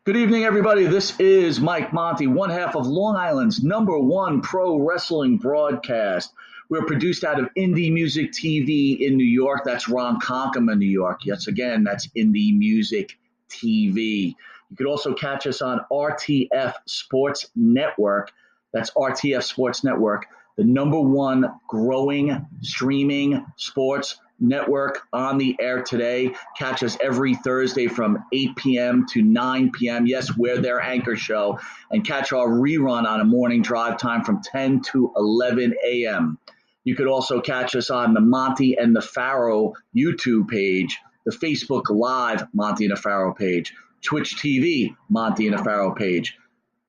Good evening, everybody. This is Mike Monty, one half of Long Island's number one pro wrestling broadcast. We're produced out of Indie Music TV in New York. That's Ron Conkema, New York. Yes, again, that's Indie Music TV. You could also catch us on RTF Sports Network. That's RTF Sports Network, the number one growing streaming sports network on the air today. Catch us every Thursday from 8 p.m. to 9 p.m. Yes, we're their anchor show. And catch our rerun on a morning drive time from 10 to 11 a.m. You could also catch us on the Monte and the Pharaoh YouTube page, the Facebook Live Monte and the Pharaoh page, Twitch TV Monte and the Pharaoh page,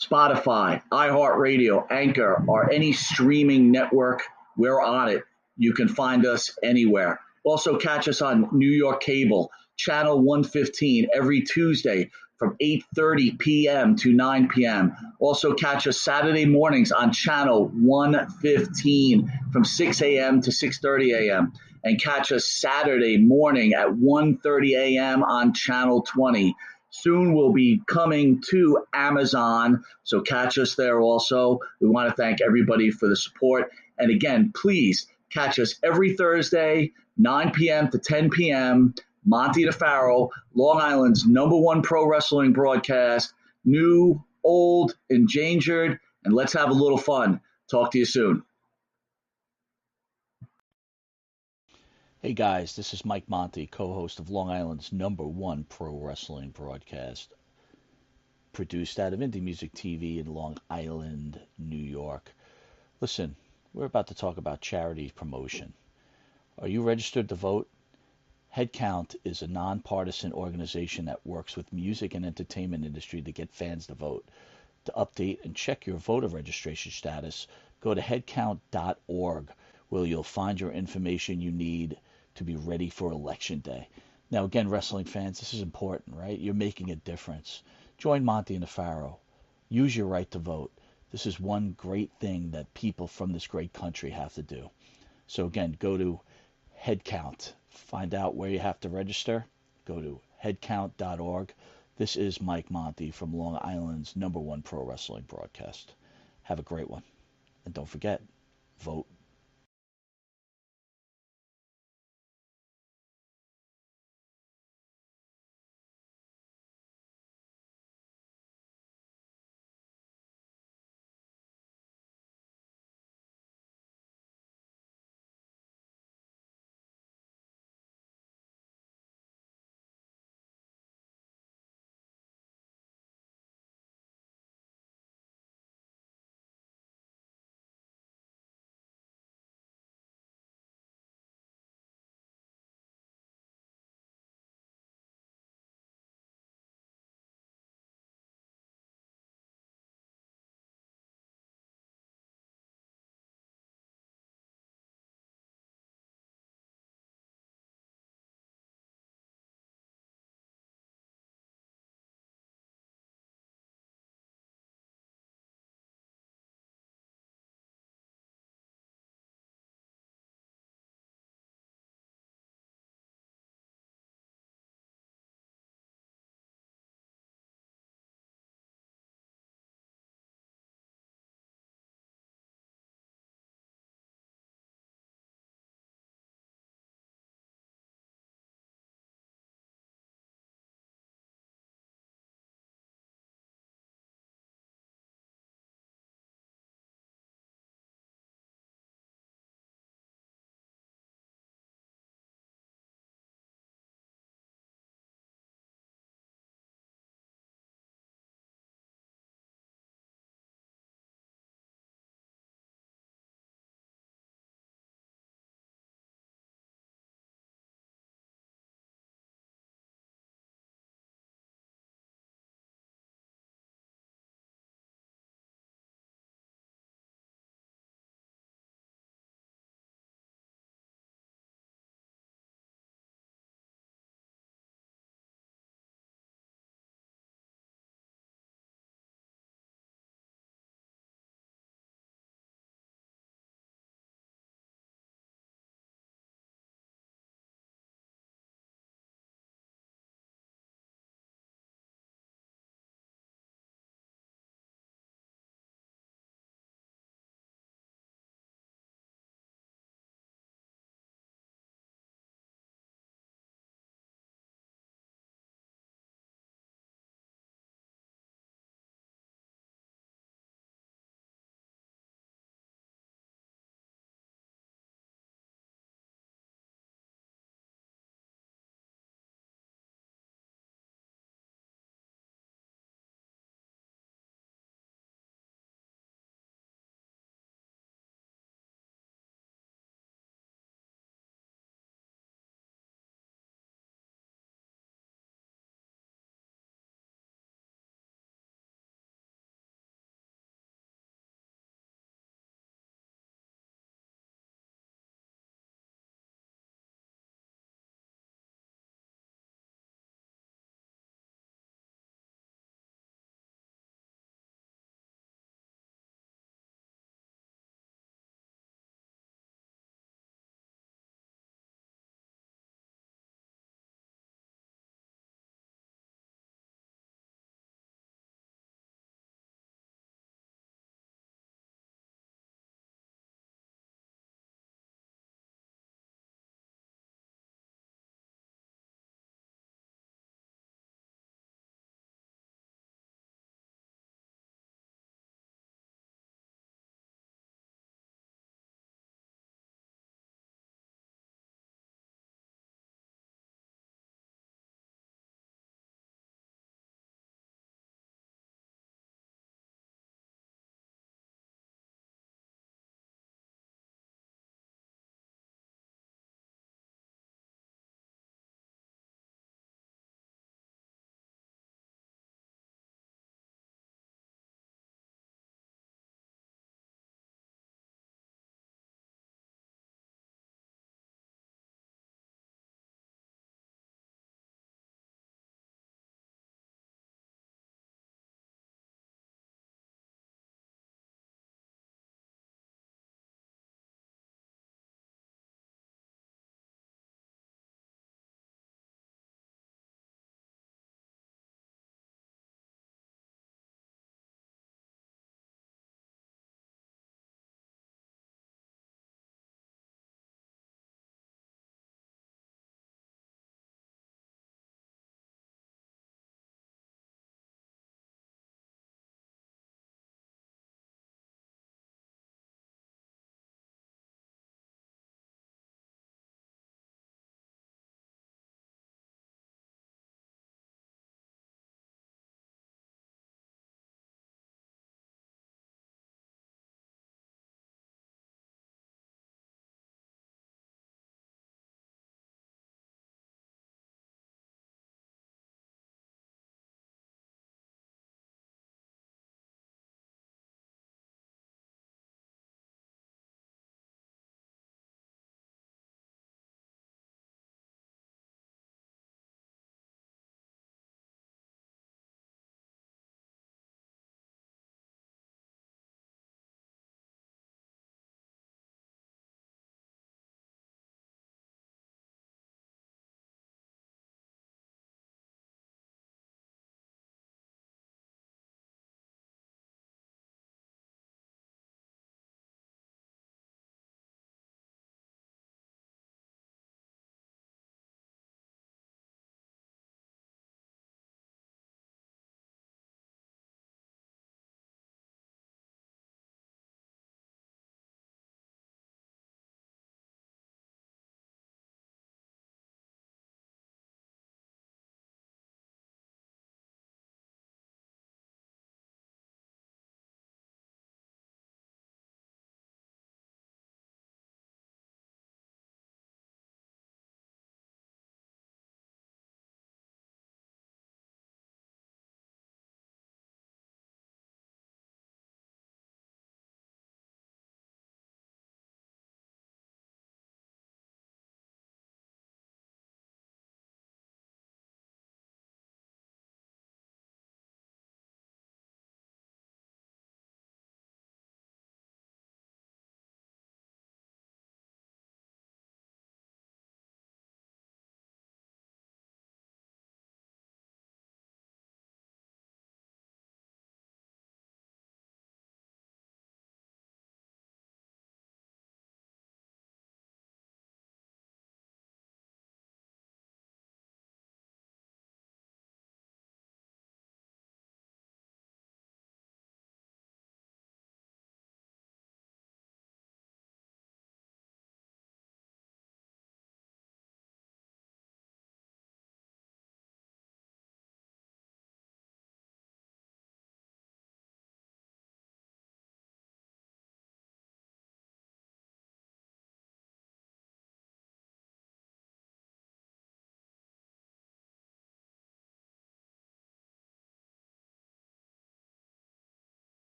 Spotify, iHeartRadio, Anchor, or any streaming network. We're on it. You can find us anywhere. Also catch us on New York Cable, Channel 115, every Tuesday from 8:30 p.m. to 9 p.m. Also catch us Saturday mornings on Channel 115 from 6 a.m. to 6:30 a.m. And catch us Saturday morning at 1:30 a.m. on Channel 20. Soon we'll be coming to Amazon, so catch us there also. We want to thank everybody for the support. And again, please catch us every Thursday, 9 p.m. to 10 p.m., Monte the Pharaoh, Long Island's number one pro wrestling broadcast, new, old, endangered, and let's have a little fun. Talk to you soon. Hey guys, this is Mike Monty, co-host of Long Island's number one pro wrestling broadcast, produced out of Indie Music TV in Long Island, New York. Listen, we're about to talk about charity promotion. Are you registered to vote? HeadCount is a nonpartisan organization that works with music and entertainment industry to get fans to vote. To update and check your voter registration status, go to headcount.org, where you'll find your information you need to be ready for election day. Now, again, wrestling fans, this is important, right? You're making a difference. Join Monty and the Pharaoh. Use your right to vote. This is one great thing that people from this great country have to do. So again, go to HeadCount. Find out where you have to register. Go to headcount.org. This is Mike Monty from Long Island's number one pro wrestling broadcast. Have a great one. And don't forget, vote.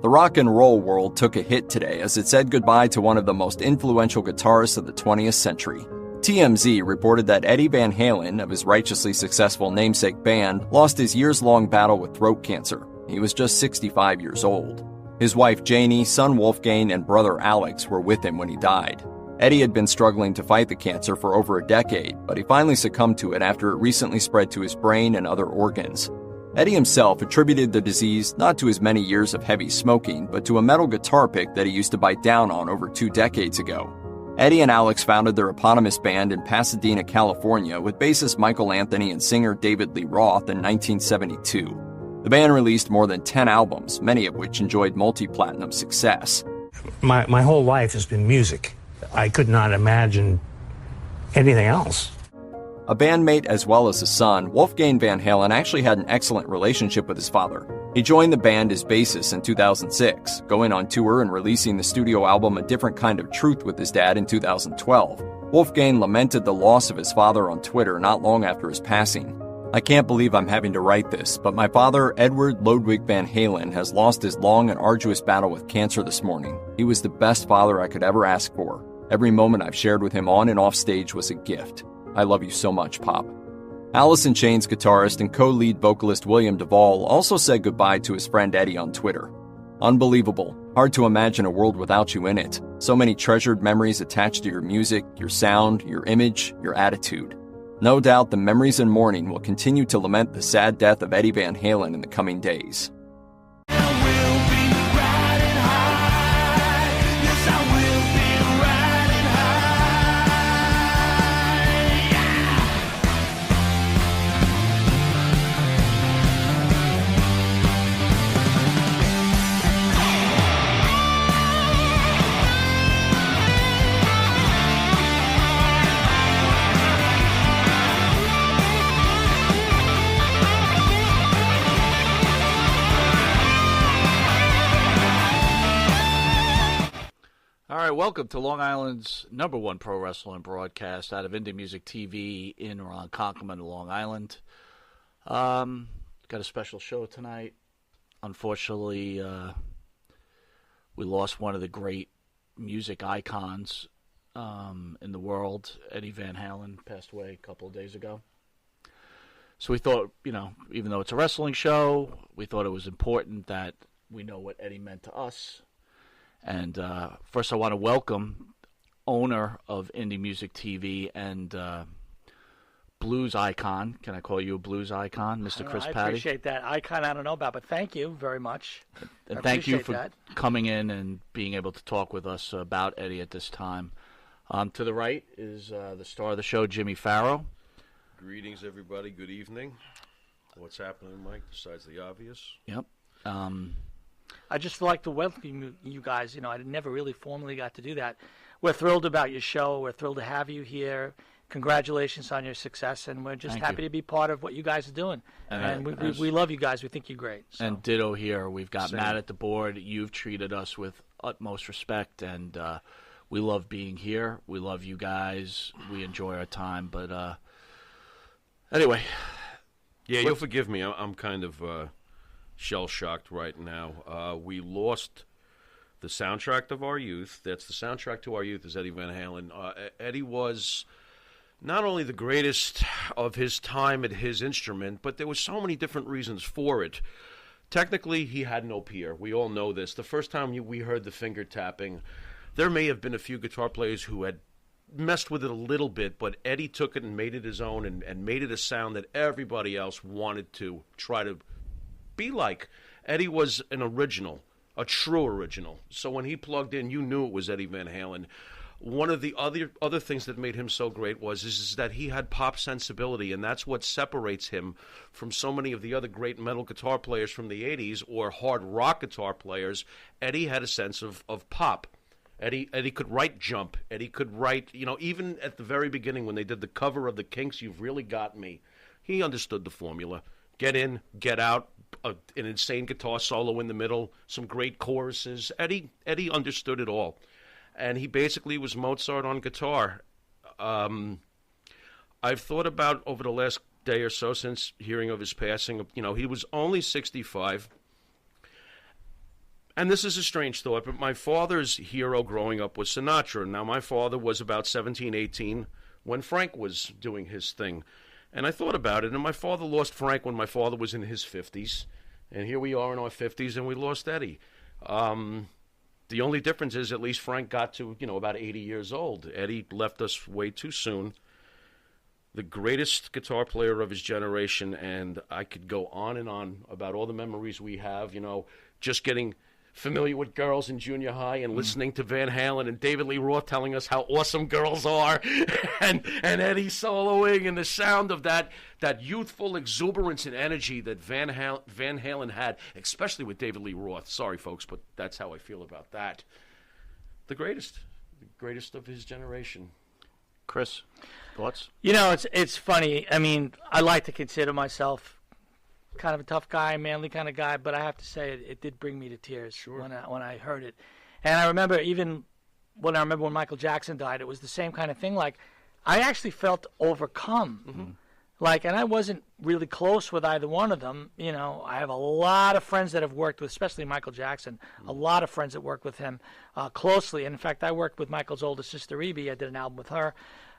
The rock and roll world took a hit today as it said goodbye to one of the most influential guitarists of the 20th century. TMZ reported that Eddie Van Halen, of his righteously successful namesake band, lost his years-long battle with throat cancer. He was just 65 years old. His wife Janie, son Wolfgang, and brother Alex were with him when he died. Eddie had been struggling to fight the cancer for over a decade, but he finally succumbed to it after it recently spread to his brain and other organs. Eddie himself attributed the disease not to his many years of heavy smoking, but to a metal guitar pick that he used to bite down on over 2 decades ago. Eddie and Alex founded their eponymous band in Pasadena, California, with bassist Michael Anthony and singer David Lee Roth in 1972. The band released more than 10 albums, many of which enjoyed multi-platinum success. My whole life has been music. I could not imagine anything else. A bandmate as well as a son, Wolfgang Van Halen actually had an excellent relationship with his father. He joined the band as bassist in 2006, going on tour and releasing the studio album A Different Kind of Truth with his dad in 2012. Wolfgang lamented the loss of his father on Twitter not long after his passing. "I can't believe I'm having to write this, but my father, Edward Ludwig Van Halen, has lost his long and arduous battle with cancer this morning. He was the best father I could ever ask for. Every moment I've shared with him on and off stage was a gift. I love you so much, Pop." Alice in Chains guitarist and co-lead vocalist William Duvall also said goodbye to his friend Eddie on Twitter. "Unbelievable. Hard to imagine a world without you in it. So many treasured memories attached to your music, your sound, your image, your attitude. No doubt the memories and mourning will continue to lament the sad death of Eddie Van Halen in the coming days." All right, welcome to Long Island's #1 pro wrestling broadcast out of Indie Music TV in Ronkonkoma, Long Island. Got a special show tonight. Unfortunately, we lost one of the great music icons in the world. Eddie Van Halen passed away a couple of days ago. So we thought, even though it's a wrestling show, we thought it was important that we know what Eddie meant to us. And first I want to welcome owner of Indie Music TV and blues icon. Can I call you a blues icon, Mr. Chris Patty? I appreciate that. Icon, I don't know about, but thank you very much. And thank you for coming in and being able to talk with us about Eddie at this time. To the right is the star of the show, Jimmy Pharaoh. Greetings, everybody. Good evening. What's happening, Mike, besides the obvious? Yep. I just like to welcome you guys. I never really formally got to do that. We're thrilled about your show. We're thrilled to have you here. Congratulations on your success, and we're just happy to be part of what you guys are doing. And we love you guys. We think you're great. So. And ditto here. We've got Matt at the board. You've treated us with utmost respect, and we love being here. We love you guys. We enjoy our time. But anyway. Yeah, you'll forgive me. I'm kind of shell-shocked right now. We lost the soundtrack of our youth. That's the soundtrack to our youth is Eddie Van Halen. Eddie was not only the greatest of his time at his instrument, but there were so many different reasons for it. Technically, he had no peer. We all know this. The first time we heard the finger tapping, there may have been a few guitar players who had messed with it a little bit, but Eddie took it and made it his own and made it a sound that everybody else wanted to try to be like. Eddie was an original, a true original. So when he plugged in, you knew it was Eddie Van Halen. One of the other things that made him so great is that he had pop sensibility, and that's what separates him from so many of the other great metal guitar players from the 80s or hard rock guitar players. Eddie had a sense of pop. Eddie could write Jump. Eddie could write, even at the very beginning when they did the cover of the Kinks' You've Really Got Me, he understood the formula. Get in, get out, an insane guitar solo in the middle, some great choruses. Eddie understood it all. And he basically was Mozart on guitar. I've thought about over the last day or so since hearing of his passing, he was only 65. And this is a strange thought, but my father's hero growing up was Sinatra. Now, my father was about 17, 18 when Frank was doing his thing. And I thought about it, and my father lost Frank when my father was in his 50s. And here we are in our 50s, and we lost Eddie. The only difference is at least Frank got to, about 80 years old. Eddie left us way too soon. The greatest guitar player of his generation, and I could go on and on about all the memories we have, just getting familiar with girls in junior high and listening to Van Halen and David Lee Roth telling us how awesome girls are and Eddie soloing and the sound of that youthful exuberance and energy that Van Halen had, especially with David Lee Roth. Sorry, folks, but that's how I feel about that. The greatest of his generation. Chris, thoughts? It's funny. I mean, I like to consider myself kind of a tough guy, manly kind of guy, but I have to say it did bring me to tears when I heard it. And I remember when Michael Jackson died, it was the same kind of thing. Like, I actually felt overcome. Mm-hmm. And I wasn't really close with either one of them. I have a lot of friends that have worked with, especially Michael Jackson, a lot of friends that worked with him closely. And in fact, I worked with Michael's older sister, Evie. I did an album with her.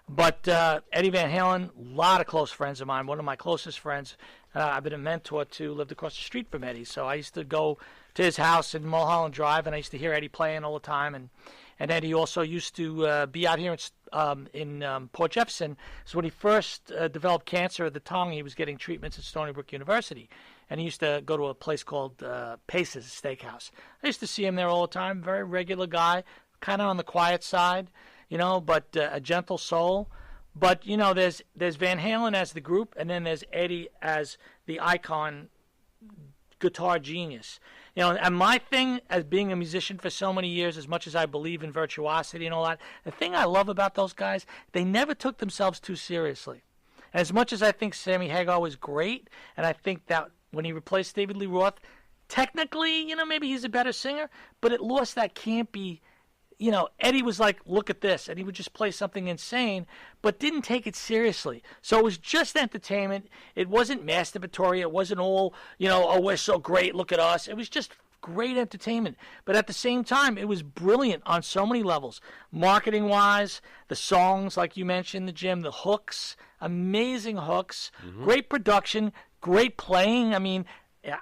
But Eddie Van Halen, a lot of close friends of mine. One of my closest friends, I've been a mentor to, lived across the street from Eddie. So I used to go to his house in Mulholland Drive, and I used to hear Eddie playing all the time. And Eddie also used to be out here in Port Jefferson. So when he first developed cancer of the tongue, he was getting treatments at Stony Brook University. And he used to go to a place called Pace's Steakhouse. I used to see him there all the time, very regular guy, kind of on the quiet side. But a gentle soul. But, there's Van Halen as the group, and then there's Eddie as the icon guitar genius. And my thing as being a musician for so many years, as much as I believe in virtuosity and all that, the thing I love about those guys, they never took themselves too seriously. And as much as I think Sammy Hagar was great, and I think that when he replaced David Lee Roth, technically, maybe he's a better singer, but it lost that campy. Eddie was like, look at this, and he would just play something insane, but didn't take it seriously. So it was just entertainment. It wasn't masturbatory. It wasn't all, oh, we're so great, look at us. It was just great entertainment. But at the same time, it was brilliant on so many levels. Marketing-wise, the songs, like you mentioned, the Jim, the hooks, amazing hooks, great production, great playing. I mean,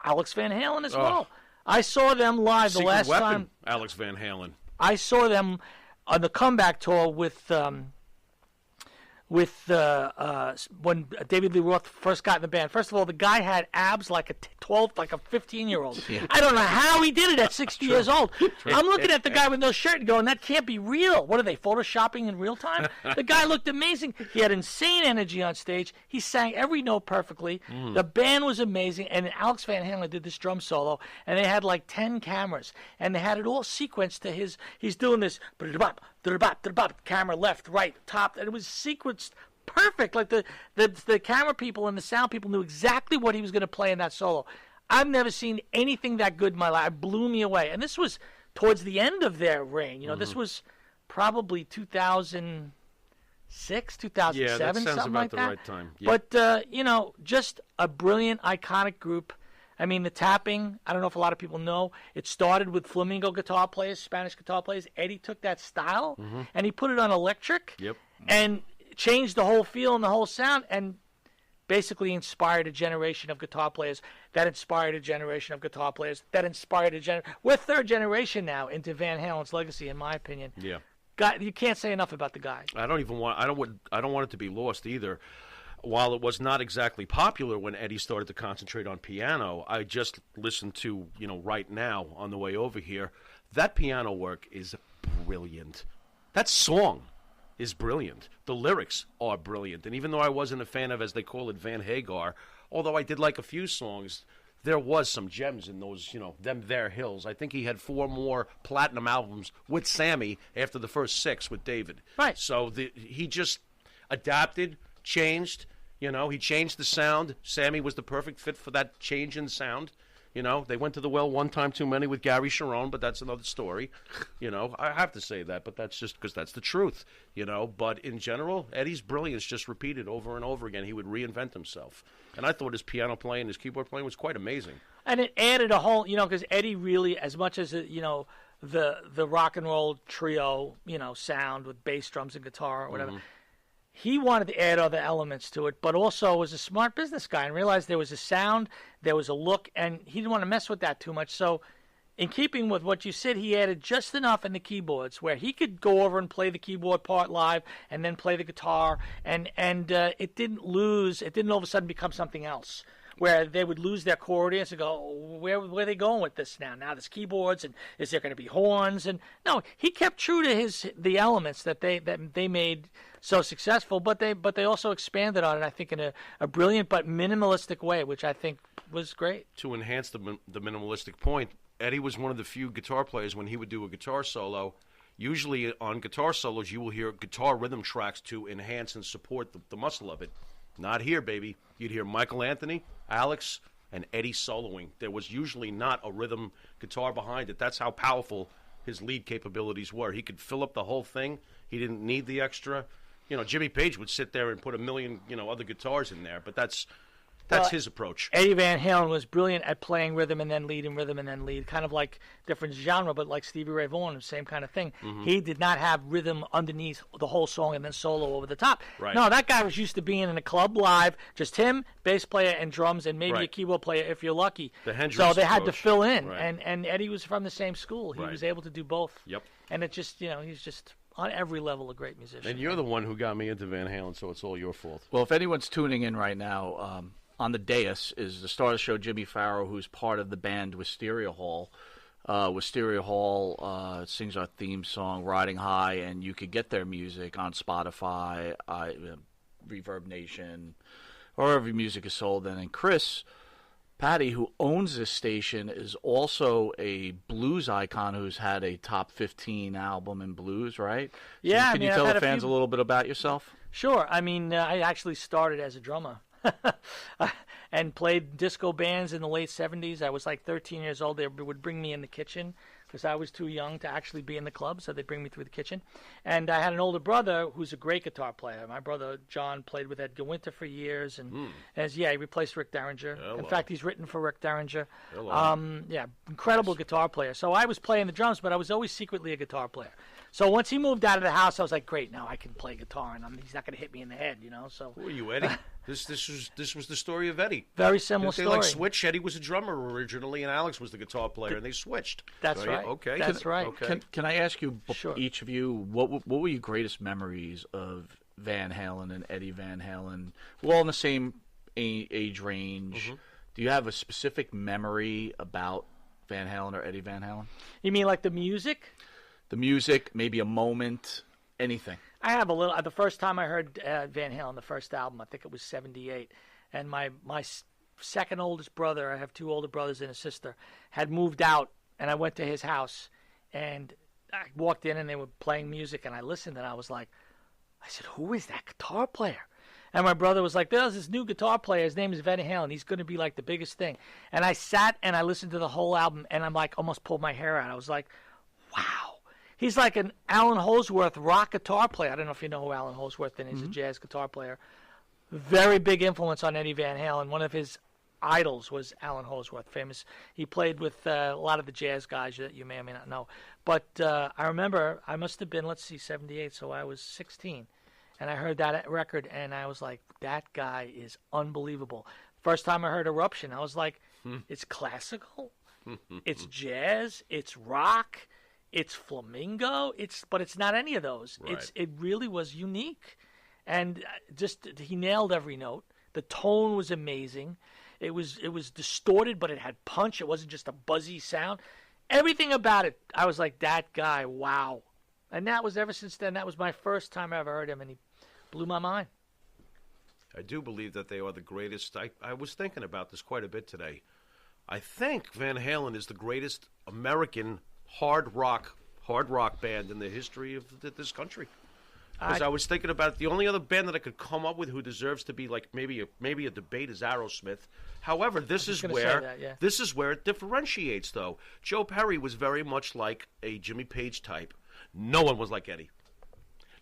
Alex Van Halen as well. I saw them live the last time. Alex Van Halen. I saw them on the comeback tour with when David Lee Roth first got in the band. First of all, the guy had abs like a 15-year-old. Yeah. I don't know how he did it at 60 years old. I'm looking at the guy with no shirt and going, that can't be real. What are they, photoshopping in real time? The guy looked amazing. He had insane energy on stage. He sang every note perfectly. The band was amazing. And Alex Van Halen did this drum solo, and they had like 10 cameras. And they had it all sequenced to he's doing this, camera left, right, top, and it was sequenced perfect. Like the camera people and the sound people knew exactly what he was going to play in that solo. I've never seen anything that good in my life. It blew me away. And this was towards the end of their reign. This was probably 2006, 2007, that sounds something about like the that. right time. Yeah. But just a brilliant, iconic group. I mean, the tapping, I don't know if a lot of people know, it started with flamenco guitar players, Spanish guitar players. Eddie took that style, and he put it on electric, and changed the whole feel and the whole sound, and basically inspired a generation of guitar players, that inspired a generation of guitar players, that inspired a generation. We're third generation now into Van Halen's legacy, in my opinion. Yeah. God, you can't say enough about the guy. I don't want it to be lost either. While it was not exactly popular when Eddie started to concentrate on piano, I just listened to, right now on the way over here, that piano work is brilliant. That song is brilliant. The lyrics are brilliant. And even though I wasn't a fan of, as they call it, Van Hagar, although I did like a few songs, there was some gems in those, them there hills. I think he had 4 more platinum albums with Sammy after the first 6 with David. Right. So he just adapted, changed. He changed the sound. Sammy was the perfect fit for that change in sound. They went to the well one time too many with Gary Sharon, but that's another story. I have to say that, but that's just because that's the truth. But in general, Eddie's brilliance just repeated over and over again. He would reinvent himself. And I thought his piano playing, his keyboard playing was quite amazing. And it added a whole, because Eddie really, as much as, the rock and roll trio, sound with bass, drums, and guitar or whatever, he wanted to add other elements to it, but also was a smart business guy and realized there was a sound, there was a look, and he didn't want to mess with that too much. So in keeping with what you said, he added just enough in the keyboards where he could go over and play the keyboard part live and then play the guitar, and it didn't all of a sudden become something else, where they would lose their core audience and go, where are they going with this now? Now there's keyboards, and is there going to be horns? And no, he kept true to the elements that they made so successful, but they also expanded on it, I think, in a brilliant but minimalistic way, which I think was great. To enhance the minimalistic point, Eddie was one of the few guitar players when he would do a guitar solo. Usually on guitar solos, you will hear guitar rhythm tracks to enhance and support the muscle of it. Not here, baby. You'd hear Michael Anthony, Alex, and Eddie soloing. There was usually not a rhythm guitar behind it. That's how powerful his lead capabilities were. He could fill up the whole thing. He didn't need the extra. Jimmy Page would sit there and put a million, other guitars in there, but that's his approach. Eddie Van Halen was brilliant at playing rhythm and then lead and rhythm and then lead, kind of like different genre, but like Stevie Ray Vaughan, same kind of thing. He did not have rhythm underneath the whole song and then solo over the top. Right. No, that guy was used to being in a club live, just him, bass player and drums, and maybe a keyboard player if you're lucky. The Hendrix so they had to approach. fill in, Right. and Eddie was from the same school. He was able to do both. Yep. And it just, he's just on every level a great musician. And you're the one who got me into Van Halen, so it's all your fault. Well, if anyone's tuning in right now, on the dais is the star of the show, Jimmy Pharaoh, who's part of the band Wisteria Hall. Wisteria Hall sings our theme song, Riding High, and you could get their music on Spotify, Reverb Nation, or wherever music is sold. And Chris Patty, who owns this station, is also a blues icon who's had a top 15 album in blues, right? Yeah. Can you tell the fans a little bit about yourself? Sure. I mean, I actually started as a drummer. And played disco bands in the late 70s. I was like 13 years old. They would bring me in the kitchen because I was too young to actually be in the club, so they'd bring me through the kitchen. And I had an older brother who's a great guitar player. My brother John played with Edgar Winter for years, and he replaced Rick Derringer. Hello. In fact, he's written for Rick Derringer. Hello. Incredible guitar player. So I was playing the drums, but I was always secretly a guitar player. So once he moved out of the house, I was like, great, now I can play guitar, and he's not going to hit me in the head, So who are you, Eddie? This was the story of Eddie. Very similar Didn't they story. like switch? Eddie was a drummer originally, and Alex was the guitar player, and they switched. That's right. Okay. That's right. Okay. Can I ask you, Sure. each of you, what were your greatest memories of Van Halen and Eddie Van Halen? We're all in the same age range. Do you have a specific memory about Van Halen or Eddie Van Halen? You mean like the music? The music, maybe a moment, anything. I have a little. The first time I heard Van Halen, the first album, I think it was '78, and my second oldest brother, I have two older brothers and a sister, had moved out, and I went to his house, and I walked in, and they were playing music, and I listened, and I said, who is that guitar player? And my brother was like, there's this new guitar player. His name is Van Halen. He's going to be like the biggest thing. And I sat and I listened to the whole album, and I'm like, almost pulled my hair out. I was like, wow. He's like an Alan Holdsworth rock guitar player. I don't know if you know who Alan Holdsworth is. He's a jazz guitar player. Very big influence on Eddie Van Halen. One of his idols was Alan Holdsworth, famous. He played with a lot of the jazz guys that you may or may not know. But I remember I must have been, 78, so I was 16. And I heard that record, and I was like, that guy is unbelievable. First time I heard Eruption, I was like, it's classical, it's jazz, it's rock, it's flamenco, but it's not any of those. Right. It really was unique. And just he nailed every note. The tone was amazing. It was distorted, but it had punch. It wasn't just a buzzy sound. Everything about it, I was like, that guy, wow. And that was ever since then. That was my first time I ever heard him, and he blew my mind. I do believe that they are the greatest. I was thinking about this quite a bit today. I think Van Halen is the greatest American hard rock band in the history of this country. Because I was thinking about it, the only other band that I could come up with who deserves to be like maybe a debate is Aerosmith. However, this is where it differentiates, though. Joe Perry was very much like a Jimmy Page type. No one was like Eddie.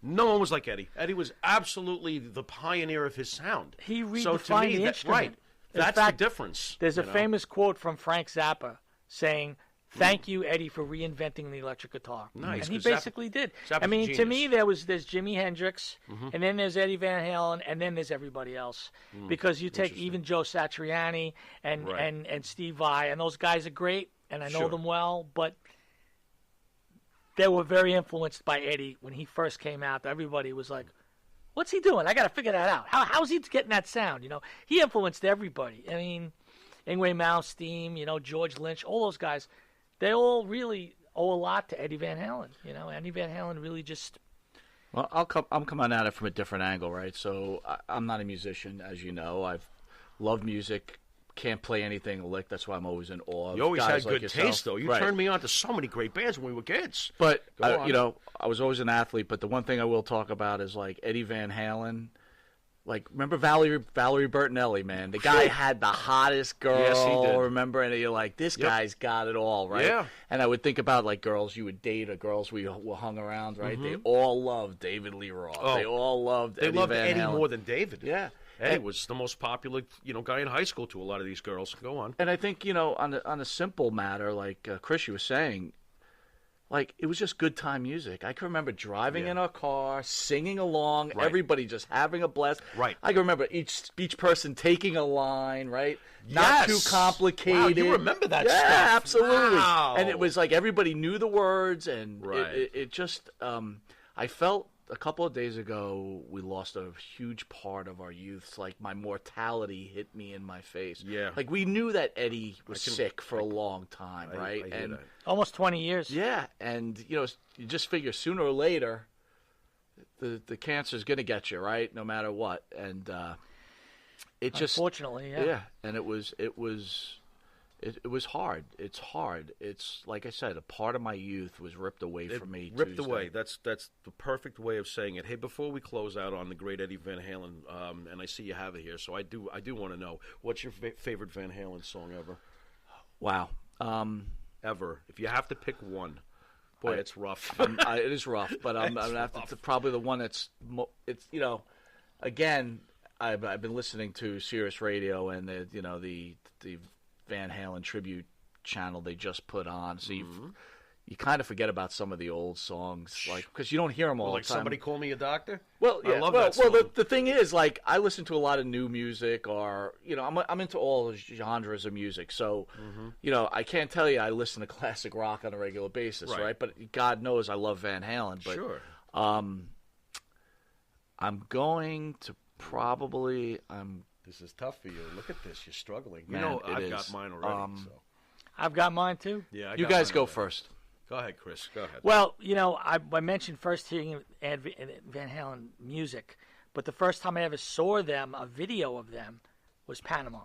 No one was like Eddie. Eddie was absolutely the pioneer of his sound. He redefined so to me, the instrument. Right. That's the difference. There's a famous quote from Frank Zappa saying, "Thank you, Eddie, for reinventing the electric guitar." Nice. And he basically did. Zappa's I mean, genius. to me, there's Jimi Hendrix, and then there's Eddie Van Halen, and then there's everybody else. Because you take even Joe Satriani and Steve Vai, and those guys are great, and I know them well, but they were very influenced by Eddie when he first came out. Everybody was like, "What's he doing? I got to figure that out. How's he getting that sound?" He influenced everybody. I mean, Yngwie Malmsteen, George Lynch, all those guys, they all really owe a lot to Eddie Van Halen. Eddie Van Halen really just. Well, I'm coming at it from a different angle, right? So I'm not a musician, as you know. I've loved music. Can't play anything a lick. That's why I'm always in awe of You always guys had like good yourself. taste, though. You turned me on to so many great bands when we were kids. But, I was always an athlete. But the one thing I will talk about is, like, Eddie Van Halen. Like, remember Valerie Bertinelli, man? The guy had the hottest girl. Yes, he did. Remember? And you're like, this guy's got it all, right? Yeah. And I would think about, like, girls you would date or girls we hung around, right? They all loved David Lee Roth. Oh. They all loved Eddie loved Van Eddie Halen. more than David. Yeah. Eddie was the most popular, guy in high school to a lot of these girls. Go on. And I think, on a simple matter, like Chris, you were saying, like, it was just good time music. I can remember driving in our car, singing along, everybody just having a blast. Right. I can remember each person taking a line, right? Not too complicated. Wow, you remember that stuff. Yeah, absolutely. Wow. And it was like everybody knew the words, and Right. it just, I felt a couple of days ago we lost a huge part of our youth. It's like my mortality hit me in my face. Yeah. Like, we knew that Eddie was sick for a long time, right? I hear that. Almost 20 years. Yeah, and you just figure sooner or later the cancer's going to get you, right? No matter what. And it just, unfortunately, and it was hard. It's hard. It's like I said, a part of my youth was ripped away from me. Ripped Tuesday. away. That's the perfect way of saying it. Hey, before we close out on the great Eddie Van Halen, and I see you have it here, so I do want to know, what's your favorite Van Halen song ever? Wow. Ever, if you have to pick one. Boy, it's rough. It is rough, but I'm gonna have to probably the one that's again. I've been listening to Sirius Radio and the Van Halen tribute channel they just put on, so you kind of forget about some of the old songs, like, because you don't hear them all like the time. Somebody Call Me a Doctor. Well, yeah, I love that song. Well, the thing is, like, I listen to a lot of new music, or I'm into all genres of music. So, I can't tell you I listen to classic rock on a regular basis, right? But God knows I love Van Halen. But, sure. I'm going to probably This is tough for you. Look at this. You're struggling. Man, I've got mine already. So. I've got mine too. Yeah, you guys go first. Go ahead, Chris. Go ahead. Well, I mentioned first hearing Van Halen music, but the first time I ever saw them, a video of them, was Panama.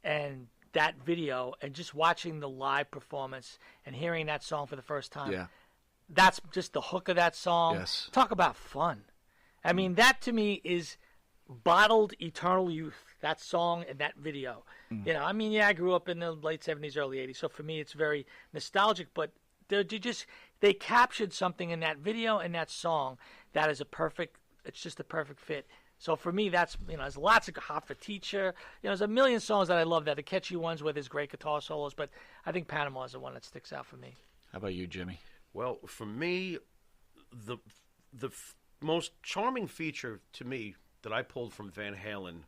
And that video, and just watching the live performance and hearing that song for the first time, that's just the hook of that song. Yes. Talk about fun. I mean, that to me is bottled eternal youth, that song and that video. I grew up in the late 70s, early 80s, so for me it's very nostalgic, but they captured something in that video and that song that is it's just a perfect fit. So for me, that's, there's lots of Hot for Teacher. There's a million songs that I love, that the catchy ones where there's great guitar solos, but I think Panama is the one that sticks out for me. How about you, Jimmy? Well, for me, the most charming feature to me that I pulled from Van Halen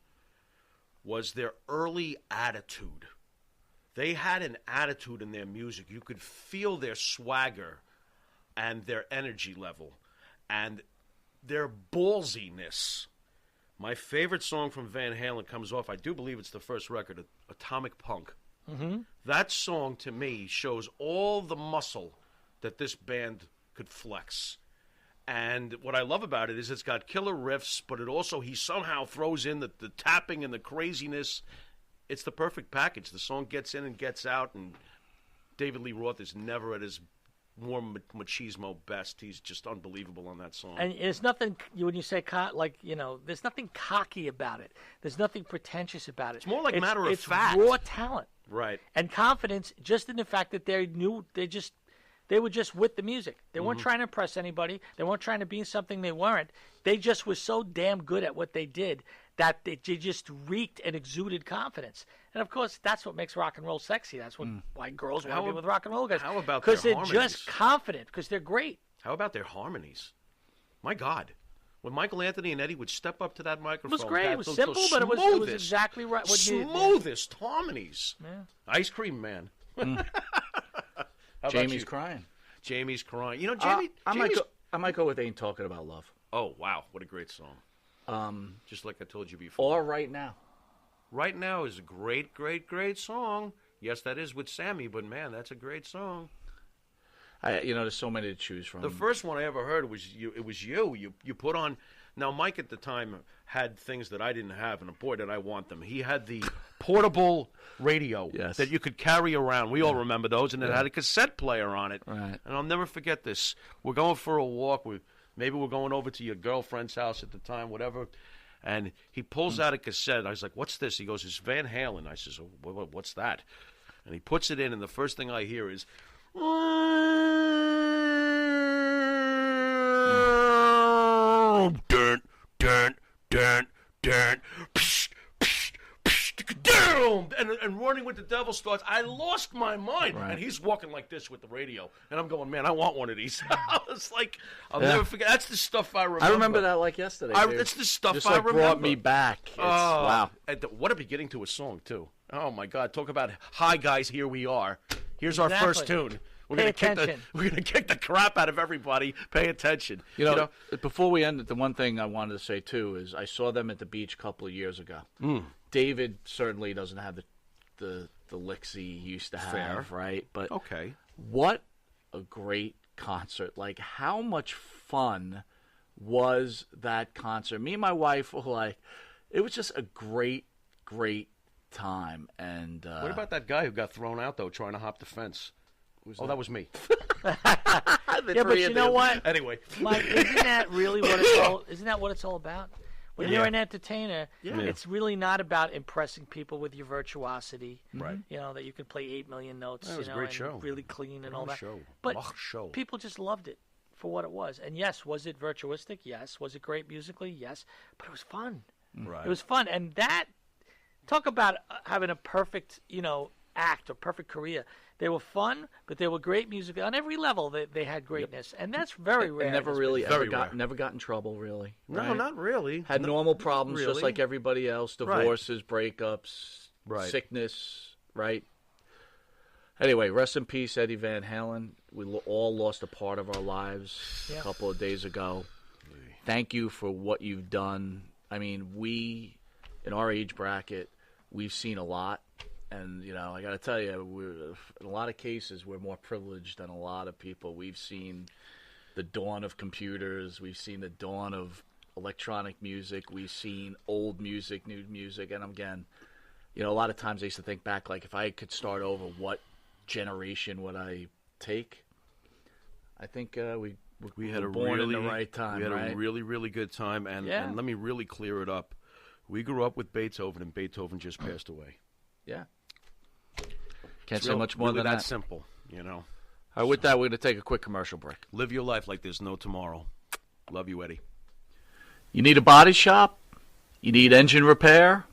was their early attitude. They had an attitude in their music. You could feel their swagger and their energy level and their ballsiness. My favorite song from Van Halen comes off, I do believe it's the first record, Atomic Punk. Mm-hmm. That song, to me, shows all the muscle that this band could flex. And what I love about it is it's got killer riffs, but he somehow throws in the tapping and the craziness. It's the perfect package. The song gets in and gets out, and David Lee Roth is never at his more machismo best. He's just unbelievable on that song. And there's nothing, when you say, there's nothing cocky about it. There's nothing pretentious about it. It's more like matter of fact. It's raw talent. Right. And confidence, just in the fact that they were just with the music. They weren't trying to impress anybody. They weren't trying to be something they weren't. They just were so damn good at what they did that they just reeked and exuded confidence. And of course, that's what makes rock and roll sexy. That's why girls want to be with rock and roll guys. How about because their they're harmonies? just confident because they're great. How about their harmonies? My God. When Michael Anthony and Eddie would step up to that microphone. It was great. It was those simple, but it was exactly right. Smoothest harmonies. Yeah. Ice Cream Man. Jamie's crying. Jamie's crying. You know, Jamie. I might go with Ain't Talking About Love. Oh, wow. What a great song. Just like I told you before. Or Right Now. Right Now is a great, great, great song. Yes, that is with Sammy, but man, that's a great song. There's so many to choose from. The first one I ever heard was you. It was you. You put on. Now, Mike at the time had things that I didn't have, and boy, did I want them. He had the portable radio that you could carry around. We all remember those, and it had a cassette player on it. Right. And I'll never forget this. We're going for a walk. Maybe we're going over to your girlfriend's house at the time, whatever. And he pulls out a cassette. I was like, what's this? He goes, it's Van Halen. I says, what's that? And he puts it in, and the first thing I hear is... Dun, dun, dun, dun. Psh, psh, psh, down. And Running with the Devil starts. I lost my mind. Right. And he's walking like this with the radio. And I'm going, man, I want one of these. It's like, I'll never forget. That's the stuff I remember. I remember that like yesterday. That's the stuff just I like remember. Brought me back. Wow. What a beginning to a song, too. Oh, my God. Talk about, hi, guys, here we are. Here's our first tune. We're gonna kick the crap out of everybody. Pay attention. You know, before we end it, the one thing I wanted to say too is I saw them at the beach a couple of years ago. David certainly doesn't have the licks he used to have, right? But okay, what a great concert! Like, how much fun was that concert? Me and my wife were like, it was just a great time. And what about that guy who got thrown out though, trying to hop the fence? That was me. Yeah, but you know what? Anyway, Mike, isn't that really what it's all? Isn't that what it's all about? When you're an entertainer, it's really not about impressing people with your virtuosity. Right. You know that you could play 8 million notes. That was a great show. Really clean and all that. Show. But people just loved it for what it was. And yes, was it virtuistic? Yes. Was it great musically? Yes. But it was fun. Right. It was fun, and that talk about having a perfect, act or perfect career. They were fun, but they were great musically. On every level, they had greatness, and that's very rare. And never really never got in trouble, really. No, right? not really. Had normal problems just like everybody else. Divorces, breakups, sickness, right? Anyway, rest in peace, Eddie Van Halen. We all lost a part of our lives a couple of days ago. Thank you for what you've done. I mean, we, in our age bracket, we've seen a lot. And, I got to tell you, in a lot of cases, we're more privileged than a lot of people. We've seen the dawn of computers. We've seen the dawn of electronic music. We've seen old music, new music. And again, a lot of times I used to think back, like, if I could start over, what generation would I take? I think we had born in the right time. We had a really, really good time. And let me really clear it up. We grew up with Beethoven, and Beethoven just passed away. Yeah. Can't say much more than that. That's simple, All right, with that, we're going to take a quick commercial break. Live your life like there's no tomorrow. Love you, Eddie. You need a body shop? You need engine repair?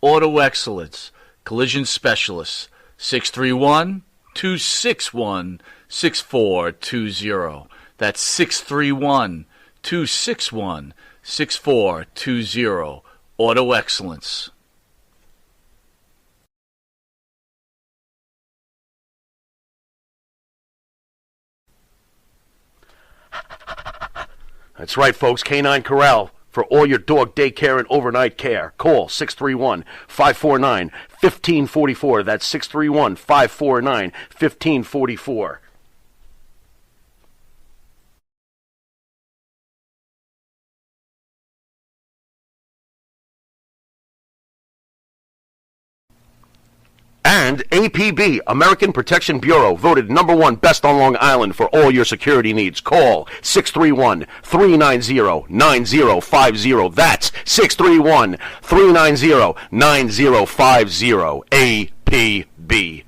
Auto Excellence. Collision Specialists. 631-261-6420. That's 631-261-6420. Auto Excellence. That's right, folks. Canine Corral for all your dog daycare and overnight care. Call 631-549-1544. That's 631-549-1544. And APB, American Protection Bureau, voted #1 best on Long Island for all your security needs. Call 631-390-9050. That's 631-390-9050. APB.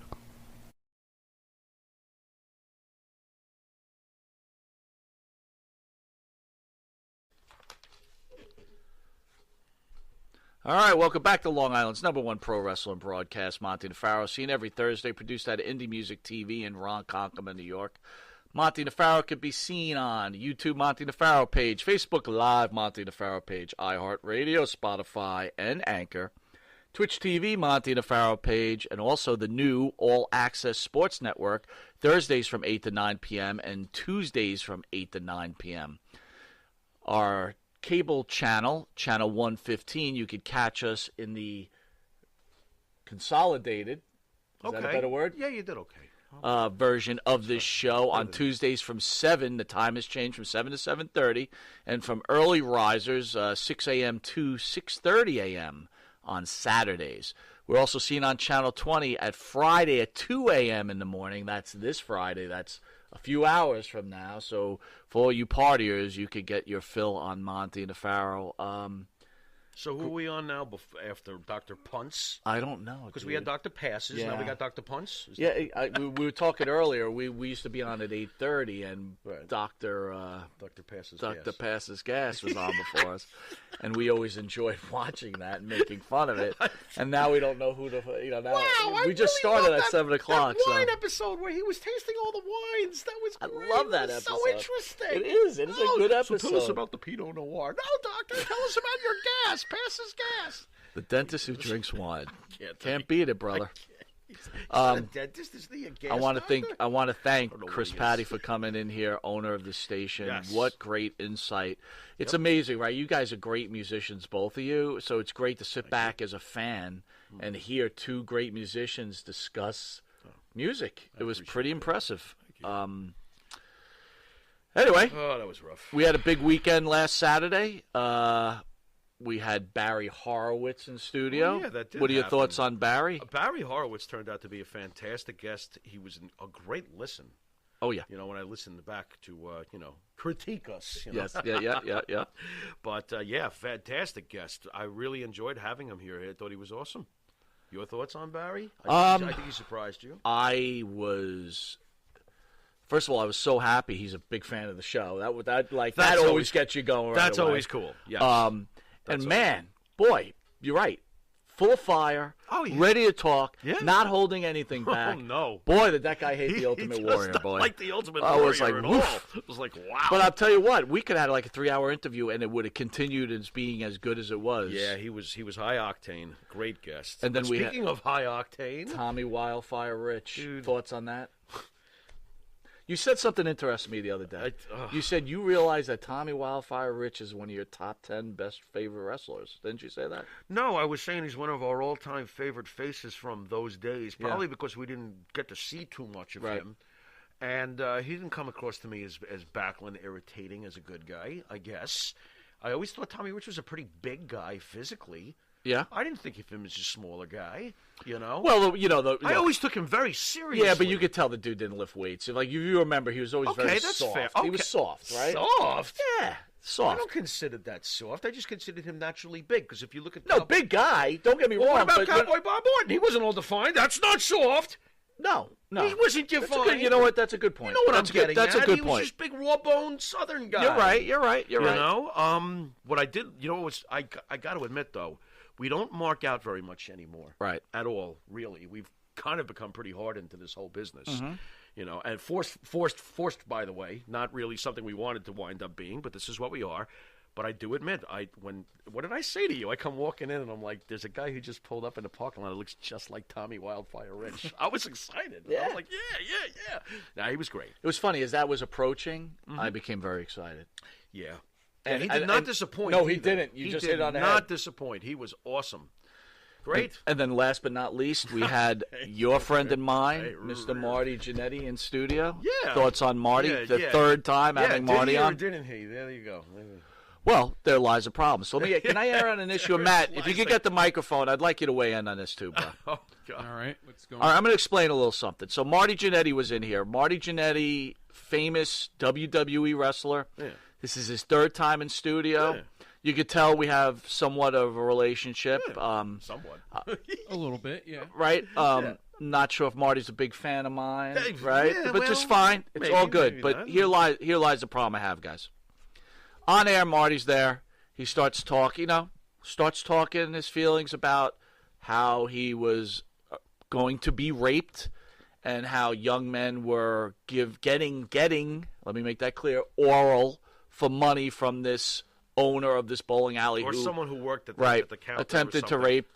All right, welcome back to Long Island's #1 pro wrestling broadcast, Monte The Pharaoh, seen every Thursday, produced out of Indie Music TV in Ronkonkoma, New York. Monte The Pharaoh can be seen on YouTube Monte The Pharaoh page, Facebook Live Monte The Pharaoh page, iHeartRadio, Spotify, and Anchor, Twitch TV Monte The Pharaoh page, and also the new All Access Sports Network, Thursdays from 8 to 9 p.m. and Tuesdays from 8 to 9 p.m. Our cable channel 115, you could catch us in the consolidated, is that a better word? Yeah, you did okay. Version of this show on Tuesdays from 7. The time has changed from 7 to 7:30. And from early risers, 6 a.m. to 6:30 a.m. on Saturdays. We're also seen on Channel 20 at Friday at 2 a.m. in the morning. That's this Friday. That's a few hours from now. So for all you partiers, you could get your fill on Monte The Pharaoh. So who are we on now after Dr. Punts? I don't know. Because we had Dr. Passes, now we got Dr. Punts? We were talking earlier. We used to be on at 8:30, and Dr. Passes Gas was on before us. And we always enjoyed watching that and making fun of it. And now we don't know who to, now we just started at 7 o'clock. That wine episode where he was tasting all the wines. That was great. I love that episode. So interesting. It is. It is a good episode. So tell us about the Pinot Noir. No, doctor, tell us about your gas. Passes gas. The dentist who drinks wine. Can't beat it, brother. He's not a dentist, is he a gas doctor? I want to thank Chris Patty for coming in here, owner of the station. Yes. What great insight. It's amazing, right? You guys are great musicians, both of you. So it's great to sit back as a fan and hear two great musicians discuss music. It was pretty impressive. Anyway. Oh, that was rough. We had a big weekend last Saturday. We had Barry Horowitz in studio. Oh, yeah, that did What are your happen. thoughts on Barry? Barry Horowitz turned out to be a fantastic guest. He was a great listen. Oh, yeah. When I listened back to, critique us. Yes, yeah. But, fantastic guest. I really enjoyed having him here. I thought he was awesome. Your thoughts on Barry? I think he surprised you. First of all, I was so happy. He's a big fan of the show. That That's always gets you going. That's right away. always cool. Yeah. And man, boy, you're right. Full of fire, ready to talk, not holding anything back. Oh no, boy, did that guy hate the Ultimate Warrior, boy. Like the Ultimate Warrior was like, at woof. all. It was like, wow. But I'll tell you what, we could have had like a 3-hour interview, and it would have continued as being as good as it was. Yeah, he was high octane, great guest. And then speaking of high octane, Tommy Wildfire Rich. Dude. Thoughts on that? You said something interesting to me the other day. You said you realize that Tommy Wildfire Rich is one of your top 10 best favorite wrestlers. Didn't you say that? No, I was saying he's one of our all-time favorite faces from those days, probably because we didn't get to see too much of him. And he didn't come across to me as backline irritating as a good guy, I guess. I always thought Tommy Rich was a pretty big guy physically. Yeah. I didn't think of him as a smaller guy, Well, I always took him very seriously. Yeah, but you could tell the dude didn't lift weights. Like, you remember, he was always very that's soft. fair. He was soft, right? Soft? Yeah, soft. I don't consider that soft. I just considered him naturally big, because if you look at... big guy. Don't get me wrong. What about Cowboy Bob Orton? He wasn't all defined. That's not soft. No. He wasn't defined. You know what? That's a good point. You know what I'm getting That's at. a good He point. was just big, raw-boned Southern guy. You're right. What I did, I got to admit, though, we don't mark out very much anymore. Right. At all, really. We've kind of become pretty hard into this whole business. And forced, by the way, not really something we wanted to wind up being, but this is what we are. But I do admit, what did I say to you? I come walking in, and I'm like, there's a guy who just pulled up in the parking lot that looks just like Tommy Wildfire Rich. I was excited. I was like, yeah. Nah, he was great. It was funny. As that was approaching, I became very excited. Yeah. And he did not disappoint. No, he either. didn't. You just hit on the head. He did not disappoint. He was awesome. Great. And then last but not least, we had your friend and mine, Mr. Marty Jannetty, in studio. Yeah. Thoughts on Marty? The third time having Marty on? Didn't he? There you go. Well, there lies a problem. So can I air on an issue? Matt, if you could get the microphone, I'd like you to weigh in on this too, bro. Oh, God. All right, what's going All right, on? I'm going to explain a little something. So Marty Jannetty was in here. Marty Jannetty, famous WWE wrestler. Yeah. This is his third time in studio. Yeah. You could tell we have somewhat of a relationship. Somewhat. A little bit, yeah. Right? Not sure if Marty's a big fan of mine, right? Yeah, but just fine. It's all good. But here lies the problem I have, guys. On air, Marty's there. He starts talking, starts talking his feelings about how he was going to be raped and how young men were getting, let me make that clear, oral for money from this owner of this bowling alley. Or someone who worked at the counter. Attempted to rape.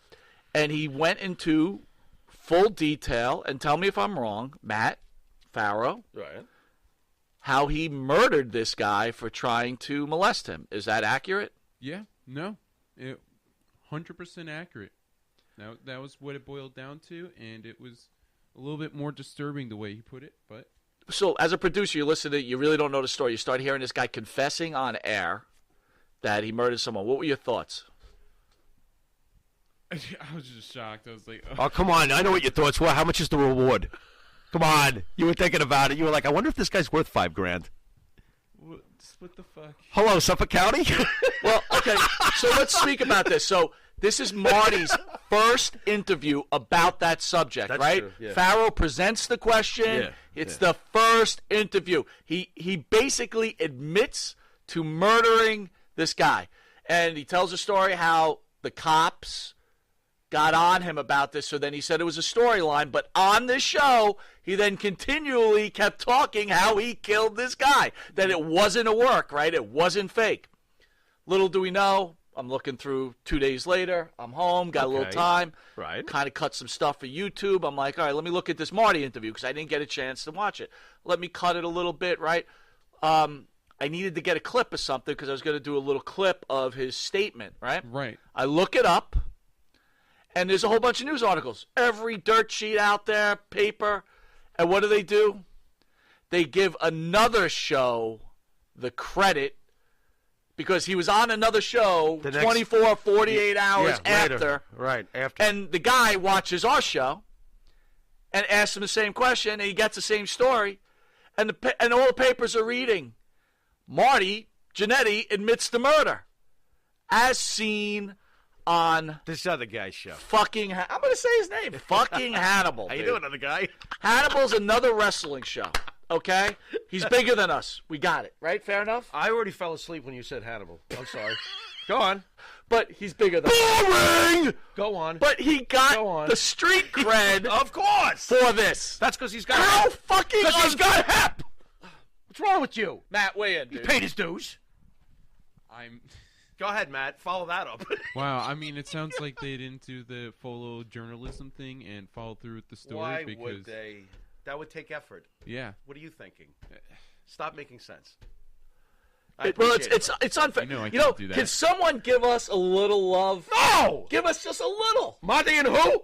And he went into full detail, and tell me if I'm wrong, Matt Pharaoh, right, how he murdered this guy for trying to molest him. Is that accurate? Yeah, no. 100% accurate. That was what it boiled down to, and it was a little bit more disturbing the way he put it, but... So, as a producer, you listen to it, you really don't know the story. You start hearing this guy confessing on air that he murdered someone. What were your thoughts? I was just shocked. I was like... Oh, come on. I know what your thoughts were. How much is the reward? Come on. You were thinking about it. You were like, I wonder if this guy's worth $5,000. What the fuck? Hello, Suffolk County? Well, okay, so let's speak about this. So this is Marty's first interview about that subject, That's right? true, yeah. Pharaoh presents the question. Yeah, It's the first interview. He basically admits to murdering this guy. And he tells a story how the cops got on him about this, so then he said it was a storyline, but on this show, he then continually kept talking how he killed this guy, that it wasn't a work, right? It wasn't fake. Little do we know, I'm looking through 2 days later, I'm home, got a little time, right? Kind of cut some stuff for YouTube. I'm like, all right, let me look at this Marty interview, because I didn't get a chance to watch it. Let me cut it a little bit, right? I needed to get a clip of something, because I was going to do a little clip of his statement, right? Right. I look it up. And there's a whole bunch of news articles. Every dirt sheet out there, paper. And what do? They give another show the credit because he was on another show 24, 48 hours after. Later. Right, after. And the guy watches our show and asks him the same question, and he gets the same story. And all the papers are reading, Marty Jannetty admits to murder, as seen on this other guy's show. I'm going to say his name. Fucking Hannibal. How you doing, other guy? Hannibal's another wrestling show, okay? He's bigger than us. We got it, right? Fair enough? I already fell asleep when you said Hannibal. I'm sorry. Go on. But he's bigger than Boring! Go on. But he got the street cred of course for this. That's because he's got How hep. fucking Because he's got hep! What's wrong with you? Matt, weigh in, He dude. paid his dues. I'm... Go ahead, Matt. Follow that up. Wow, I mean, it sounds like they didn't do the photojournalism thing and follow through with the story. Why because... would they? That would take effort. Yeah. What are you thinking? Stop making sense. It's unfair. I can't do that. Can someone give us a little love? No! Give us just a little. Monty and who?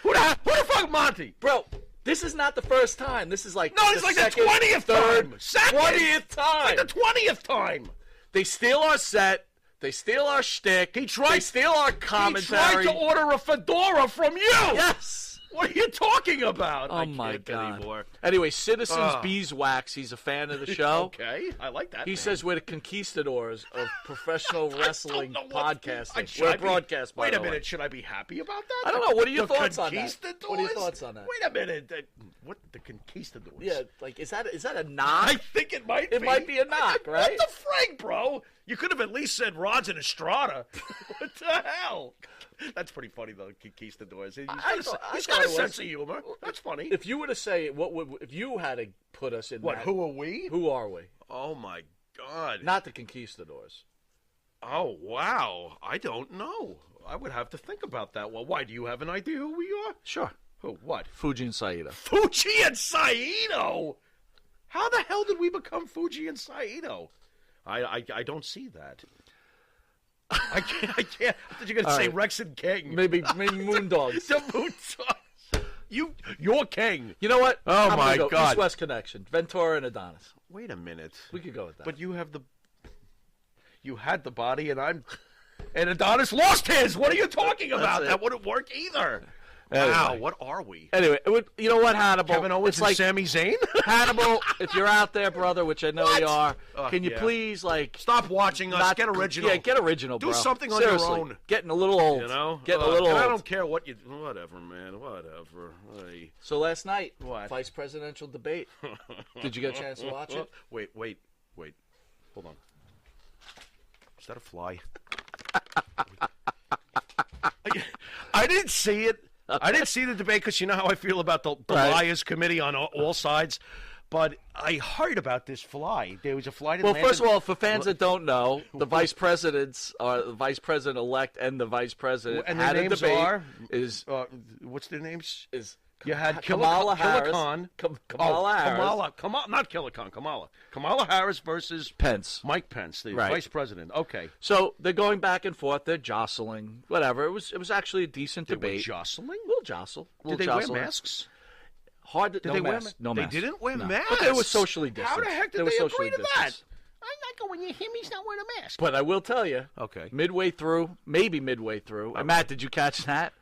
Who the fuck Monty? Bro, this is not the first time. This is like it's like the 20th time. Second. 20th time. Like the 20th time. They steal our set. They steal our shtick. They steal our commentary. He tried to order a fedora from you. Yes. What are you talking about? Oh, I my can't God. anymore. Anyway, Citizens Beeswax, he's a fan of the show. Okay, I like that. He says we're the conquistadors of professional wrestling podcasting. Should We're I a broadcast, by Wait the a way. minute, should I be happy about that? I don't know. What are your The thoughts on that? Conquistadors? What are your thoughts on that? Wait a minute. What the conquistadors? Yeah, like is that a knock? I think it might be. It might be a knock, right? What the frig, bro? You could have at least said Rods and Estrada. What the hell? That's pretty funny, though, conquistadors. He's got a sense of humor. That's funny. If you were to say, if you had to put us in that, who are we? Who are we? Oh, my God. Not the conquistadors. Oh, wow. I don't know. I would have to think about that. Well, why? Do you have an idea who we are? Sure. Who? What? Fuji and Saito. Fuji and Saito? How the hell did we become Fuji and Saito? I don't see that. I can't. I thought you were going to say Rex and King. Maybe Moondogs. The Moondogs. You're King. You know what? Oh, I'm my gonna go God. East-West connection. Ventura and Adonis. Wait a minute. We could go with that. But you have you had the body, and Adonis lost his. What are you talking about? That wouldn't work either. Anyway. Wow, what are we? Anyway, you know what, Hannibal? Kevin Owens it's and like, Sami Zayn? Hannibal, if you're out there, brother, which I know you are, can you yeah. please, stop watching us? Get original. Yeah, get original, Do bro. something on Seriously, your own. Getting a little old. You know? Getting a little old. I don't care what you... Whatever, man. Whatever. Hey. So last night, What? vice presidential debate. Did you get a chance to watch it? Wait. Hold on. Is that a fly? I didn't see it. I didn't see the debate because you know how I feel about the Liars Committee on all sides. But I heard about this fly. There was a fly that landed. Well, first of all, for fans that don't know, the vice presidents, the vice president elect, and the vice president and had their a names debate. Are what's their names? You had Kamala Harris. Kamala Harris. Not Killer Khan. Kamala Harris versus Pence. Mike Pence, the vice president. Okay. So they're going back and forth. They're jostling. Whatever. It was actually a decent debate. Jostling? We'll jostle. Did they wear masks? Hard to, Did no they masks. No masks. They didn't wear masks. But they were socially distanced. How the heck did they agree to that? I'm not going to him. He's not wearing a mask. But I will tell you. Okay. Midway through, and Matt, did you catch that?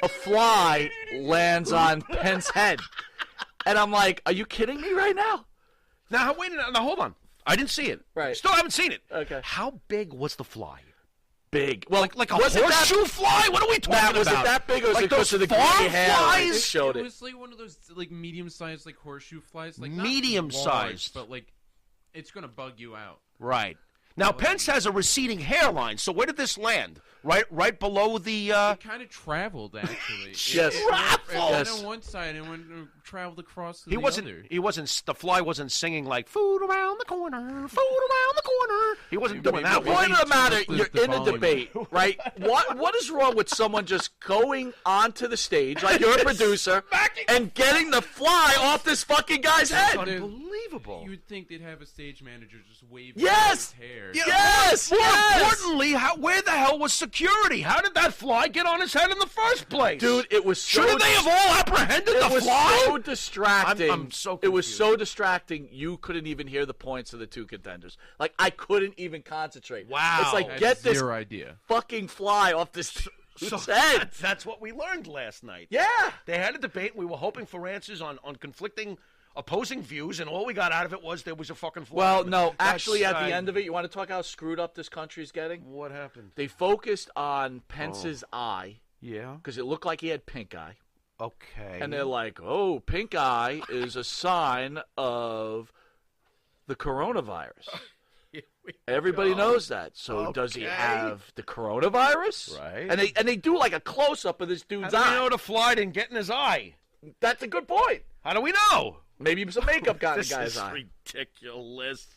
A fly lands on Pence's head. And I'm like, are you kidding me right now? Now, wait a minute. Now, hold on. I didn't see it. Right. Still haven't seen it. Okay. How big was the fly? Big. Well, like a horseshoe fly? What are we talking about? Was it that big or was like it because of the farm gray hair? Flies? It showed it. It was like one of those like medium-sized like horseshoe flies. Like medium-sized. But like it's going to bug you out. Right. Now, Pence has a receding hairline, so where did this land? Right below the... It kind of traveled, actually. Yes. It went on one side and traveled across to the other. The fly wasn't singing like, food around the corner, food around the corner. He wasn't doing that. The point of the matter, you're in a debate, right? What is wrong with someone just going onto the stage, like you're a producer, and getting the fly off this fucking guy's head? Unbelievable. You would think they'd have a stage manager just wave Yes! his hair. Yes! More importantly, where the hell was security? How did that fly get on his head in the first place? Dude, it was so... Shouldn't they have all apprehended the fly? It was so distracting. I'm so confused. It was so distracting, you couldn't even hear the points of the two contenders. Like, I couldn't even concentrate. Wow. It's like, get this idea. fucking fly off this dude's head. That's what we learned last night. Yeah. They had a debate, and we were hoping for answers on conflicting... opposing views, and all we got out of it was there was a fucking fly. Well, no, actually, at the end of it, you want to talk how screwed up this country's getting? What happened? They focused on Pence's eye. Yeah. Because it looked like he had pink eye. Okay. And they're like, oh, pink eye is a sign of the coronavirus. Everybody knows that. So does he have the coronavirus? Right. And they do like a close-up of this dude's eye. How do we know the fly didn't get in his eye? That's a good point. How do we know? Maybe some makeup got in the guy's eye. This is ridiculous.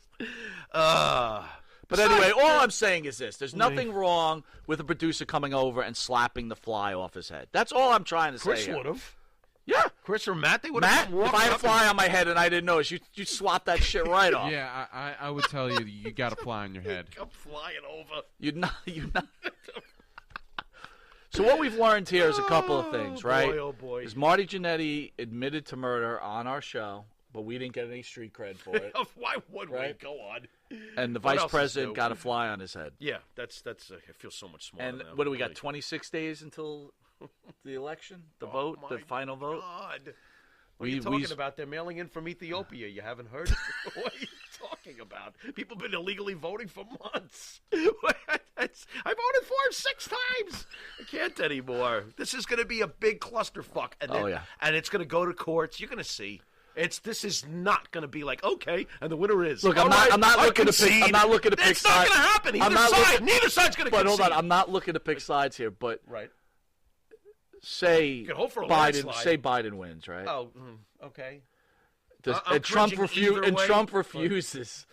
But anyway, all I'm saying is this. There's nothing wrong with a producer coming over and slapping the fly off his head. That's all I'm trying to say. Chris would have. Yeah. Chris or Matt, they would have. Matt, if I had a fly on my head and I didn't notice, you swap that shit right off. Yeah, I would tell you got a fly on your head. Come flying over. You'd not. So what we've learned here is a couple of things, right? Boy, oh boy. Is Marty Jannetty admitted to murder on our show, but we didn't get any street cred for it. Why would we? Go on. And the vice president got a fly on his head. Yeah, that's. I feel so much smaller. And now, what do we got? 26 days until the election, the vote, the final vote. God. What are you talking about? They're mailing in from Ethiopia. You haven't heard? What are you talking about? People have been illegally voting for months. I voted for him 6 times. I can't anymore. This is going to be a big clusterfuck. And then, and it's going to go to courts. You're going to see. This is not going to be like, okay, and the winner is. Look, I'm not looking to pick. I'm not looking to pick sides. It's not going to happen. Neither side's going to concede. But hold on, I'm not looking to pick sides here. But say Biden wins, right? Oh, okay. And Trump refuses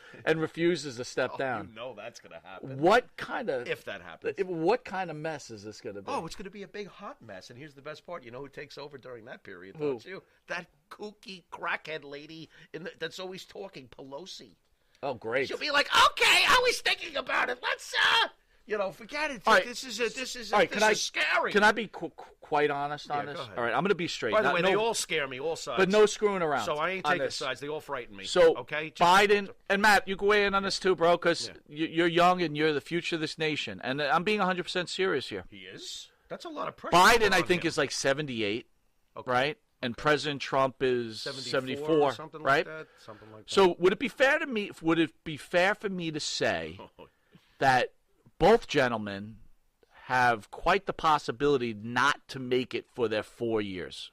to step down. You know that's going to happen. What kind of if that happens? What kind of mess is this going to be? Oh, it's going to be a big hot mess. And here's the best part: you know who takes over during that period? Don't you? That kooky crackhead lady that's always talking, Pelosi. Oh, great! She'll be like, "Okay, I was thinking about it. Let's forget it. Right. This is scary." Can I be quite honest on this? All right, I'm going to be straight. By the way, they all scare me, all sides. But no screwing around. So I ain't taking sides. They all frighten me. So okay, Biden and Matt, you can weigh in on this too, bro, because you're young and you're the future of this nation. And I'm being 100% serious here. He is. That's a lot of pressure. Biden, I think, is like 78, right? And President Trump is 74, something right? Like that. Something like that. So would it be fair to me? Would it be fair for me to say that both gentlemen have quite the possibility not to make it for their 4 years?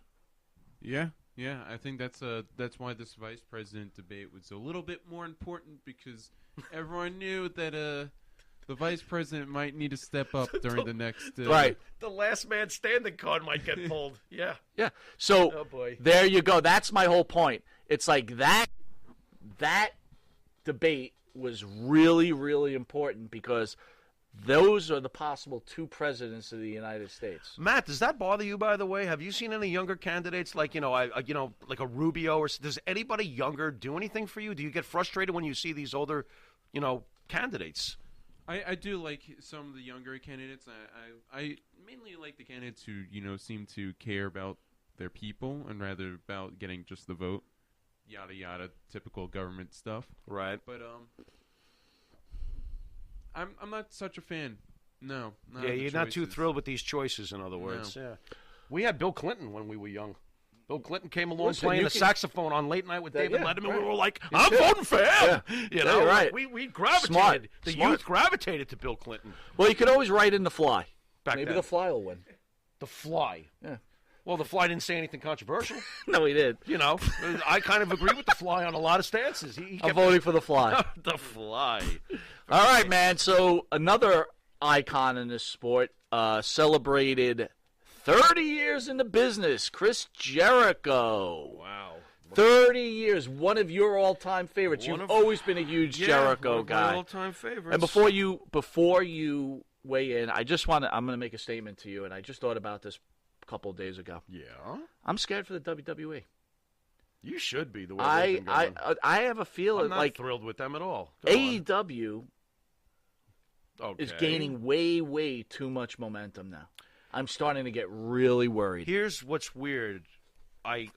Yeah, I think that's why this vice president debate was a little bit more important, because everyone knew that the the vice president might need to step up during the next. Right. The last man standing card might get pulled. Yeah. Yeah. So Oh, boy. there you go. That's my whole point. It's like that debate was really, really important because those are the possible two presidents of the United States. Matt, does that bother you? By the way, have you seen any younger candidates like like a Rubio, or does anybody younger do anything for you? Do you get frustrated when you see these older, candidates? I do like some of the younger candidates. I mainly like the candidates who seem to care about their people and rather about getting just the vote. Yada yada, typical government stuff. Right. But I'm not such a fan. No. Not Yeah, of the you're not too choices. thrilled with these choices. In other words, No. yeah. We had Bill Clinton when we were young. Bill Clinton came along Listen, playing you the saxophone on Late Night with David yeah, Letterman. right. We were like, I'm voting for him. Yeah, you're right. We gravitated. Smart. The Smart. youth gravitated to Bill Clinton. Well, you could always write in the fly. Back Maybe then. the fly will win. The Fly. Yeah. Well, the Fly didn't say anything controversial. No, he did. I kind of agree with the Fly on a lot of stances. He I'm kept voting for the fly. the Fly. All right, man. So another icon in this sport celebrated 30 years in the business, Chris Jericho. Wow. 30 years, one of your all-time favorites. You've always been a huge Jericho one of guy. my all-time favorites. And before you weigh in, I'm going to make a statement to you, and I just thought about this a couple of days ago. Yeah? I'm scared for the WWE. You should be the way they've been going. I have a feeling I'm not like thrilled with them at all. Go on. AEW is gaining way, way too much momentum now. I'm starting to get really worried. Here's what's weird. I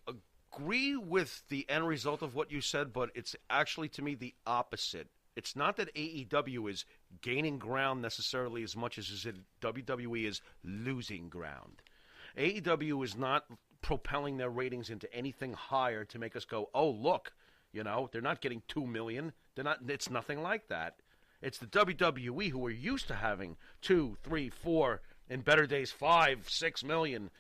agree with the end result of what you said, but it's actually, to me, the opposite. It's not that AEW is gaining ground necessarily as much as WWE is losing ground. AEW is not propelling their ratings into anything higher to make us go, oh, look, they're not getting 2 million. It's nothing like that. It's the WWE who are used to having 2, 3, 4, in better days 5, 6 million.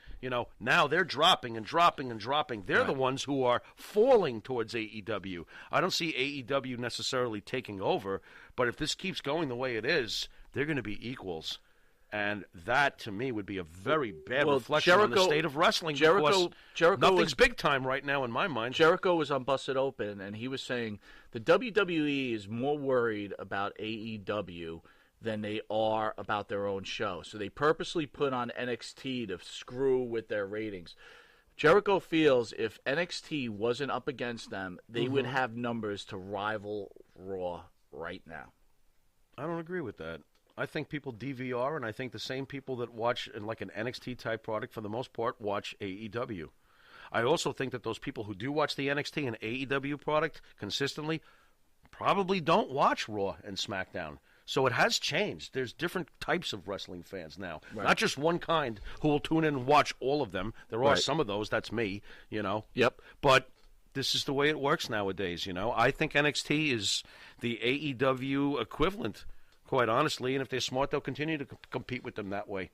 Now they're dropping and dropping and dropping. They're the ones who are falling towards AEW. I don't see AEW necessarily taking over, but if this keeps going the way it is, they're going to be equals. And that, to me, would be a very bad reflection on the state of wrestling. Jericho nothing's big time right now in my mind. Jericho was on Busted Open, and he was saying the WWE is more worried about AEW than they are about their own show. So they purposely put on NXT to screw with their ratings. Jericho feels if NXT wasn't up against them, they would have numbers to rival Raw right now. I don't agree with that. I think people DVR, and I think the same people that watch like an NXT-type product, for the most part, watch AEW. I also think that those people who do watch the NXT and AEW product consistently probably don't watch Raw and SmackDown. So it has changed. There's different types of wrestling fans now. Right. Not just one kind who will tune in and watch all of them. There are some of those. That's me, Yep. But this is the way it works nowadays, I think NXT is the AEW equivalent, quite honestly. And if they're smart, they'll continue to compete with them that way.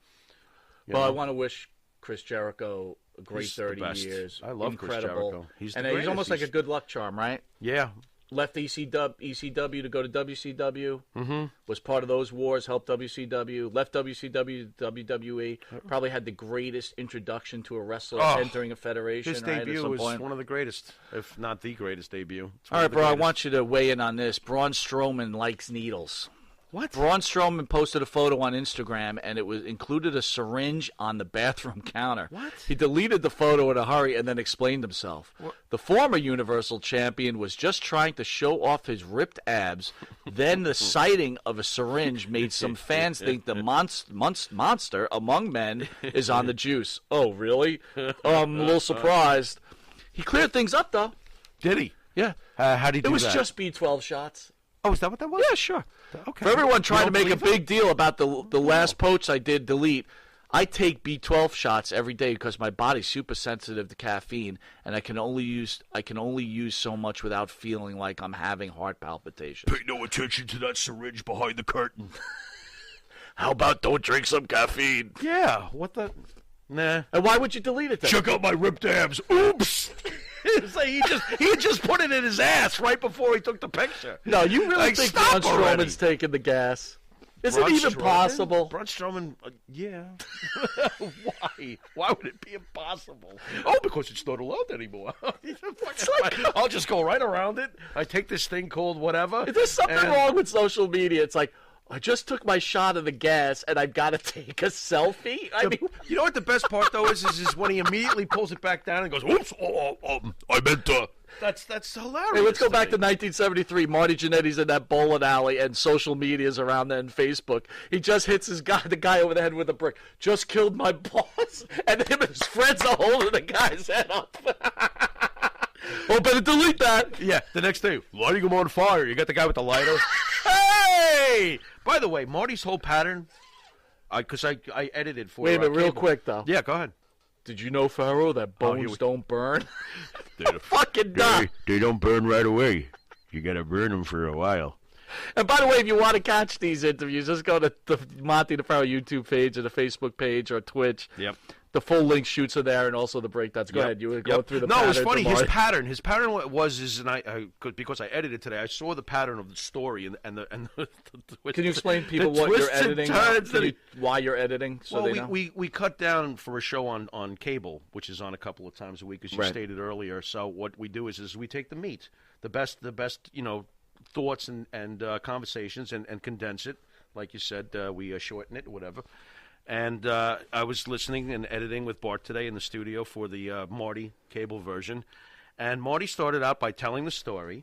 I want to wish Chris Jericho a great He's the 30 best. years. I love Chris Jericho. He's the he's greatest. almost like a good luck charm, right? Yeah. Left ECW to go to WCW. Mm-hmm. Was part of those wars. Helped WCW. Left WCW to WWE. Probably had the greatest introduction to a wrestler entering a federation. His right, debut at some was point. one of the greatest, if not the greatest debut. All right, bro. I want you to weigh in on this. Braun Strowman likes needles. What? Braun Strowman posted a photo on Instagram, and it was included a syringe on the bathroom counter. What? He deleted the photo in a hurry and then explained himself. What? The former Universal Champion was just trying to show off his ripped abs. Then the sighting of a syringe made some fans think the monster among men is on the juice. Oh, really? I'm a little surprised. He cleared things up, though. Did he? Yeah. How did he do that? It was just B12 shots. Oh, is that what that was? Yeah, sure. Okay. For everyone trying to make a believe big deal about the last post I did delete, I take B12 shots every day because my body's super sensitive to caffeine, and I can only use so much without feeling like I'm having heart palpitations. Pay no attention to that syringe behind the curtain. How about don't drink some caffeine? Yeah. What the? Nah. And why would you delete it then? Check out my ripped abs. Oops. It's like he just put it in his ass right before he took the picture. No, you really think Braun stop already. Strowman's taking the gas? Is it even possible? Braun Strowman, yeah. Why? Why would it be impossible? Oh, because it's not allowed anymore. I'll just go right around it. I take this thing called whatever. Is there something wrong with social media? It's like, I just took my shot of the gas, and I've got to take a selfie? I mean, you know what the best part, though, is when he immediately pulls it back down and goes, oops, I meant to. That's hilarious. Hey, let's go back to 1973. Marty Jannetty's in that bowling alley, and social media's around there and Facebook. He just hits the guy over the head with a brick. Just killed my boss, and him and his friends are holding the guy's head up. Oh, better delete that. Yeah, the next day, lighting him on fire. You got the guy with the lighter. Hey! By the way, Marty's whole pattern, because I edited for. Wait a minute, real quick though. Yeah, go ahead. Did you know, Pharaoh, that bones don't burn? Fucking nuts. They don't burn right away. You got to burn them for a while. And by the way, if you want to catch these interviews, just go to the Monte The Pharaoh YouTube page or the Facebook page or Twitch. Yep. The full link shoots are there, and also the breakdowns. Go ahead. You were going through the pattern. No, it was funny. His pattern because I edited today, I saw the pattern of the story and the Can you explain people what you're editing? Why you're editing? So well, we cut down for a show on cable, which is on a couple of times a week, as you stated earlier. So what we do is we take the meat, the best thoughts and conversations and condense it, like you said. We shorten it, whatever. And I was listening and editing with Bart today in the studio for the Marty cable version. And Marty started out by telling the story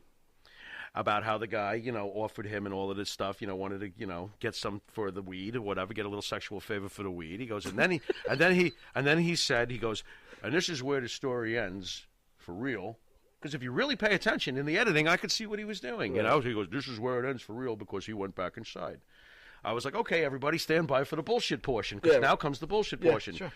about how the guy, offered him and all of this stuff, wanted to, get some for the weed or whatever, get a little sexual favor for the weed. He goes, and then he said, and this is where the story ends for real. Because if you really pay attention in the editing, I could see what he was doing. He goes, this is where it ends for real because he went back inside. I was like, okay, everybody stand by for the bullshit portion, because now comes the bullshit portion. Sure.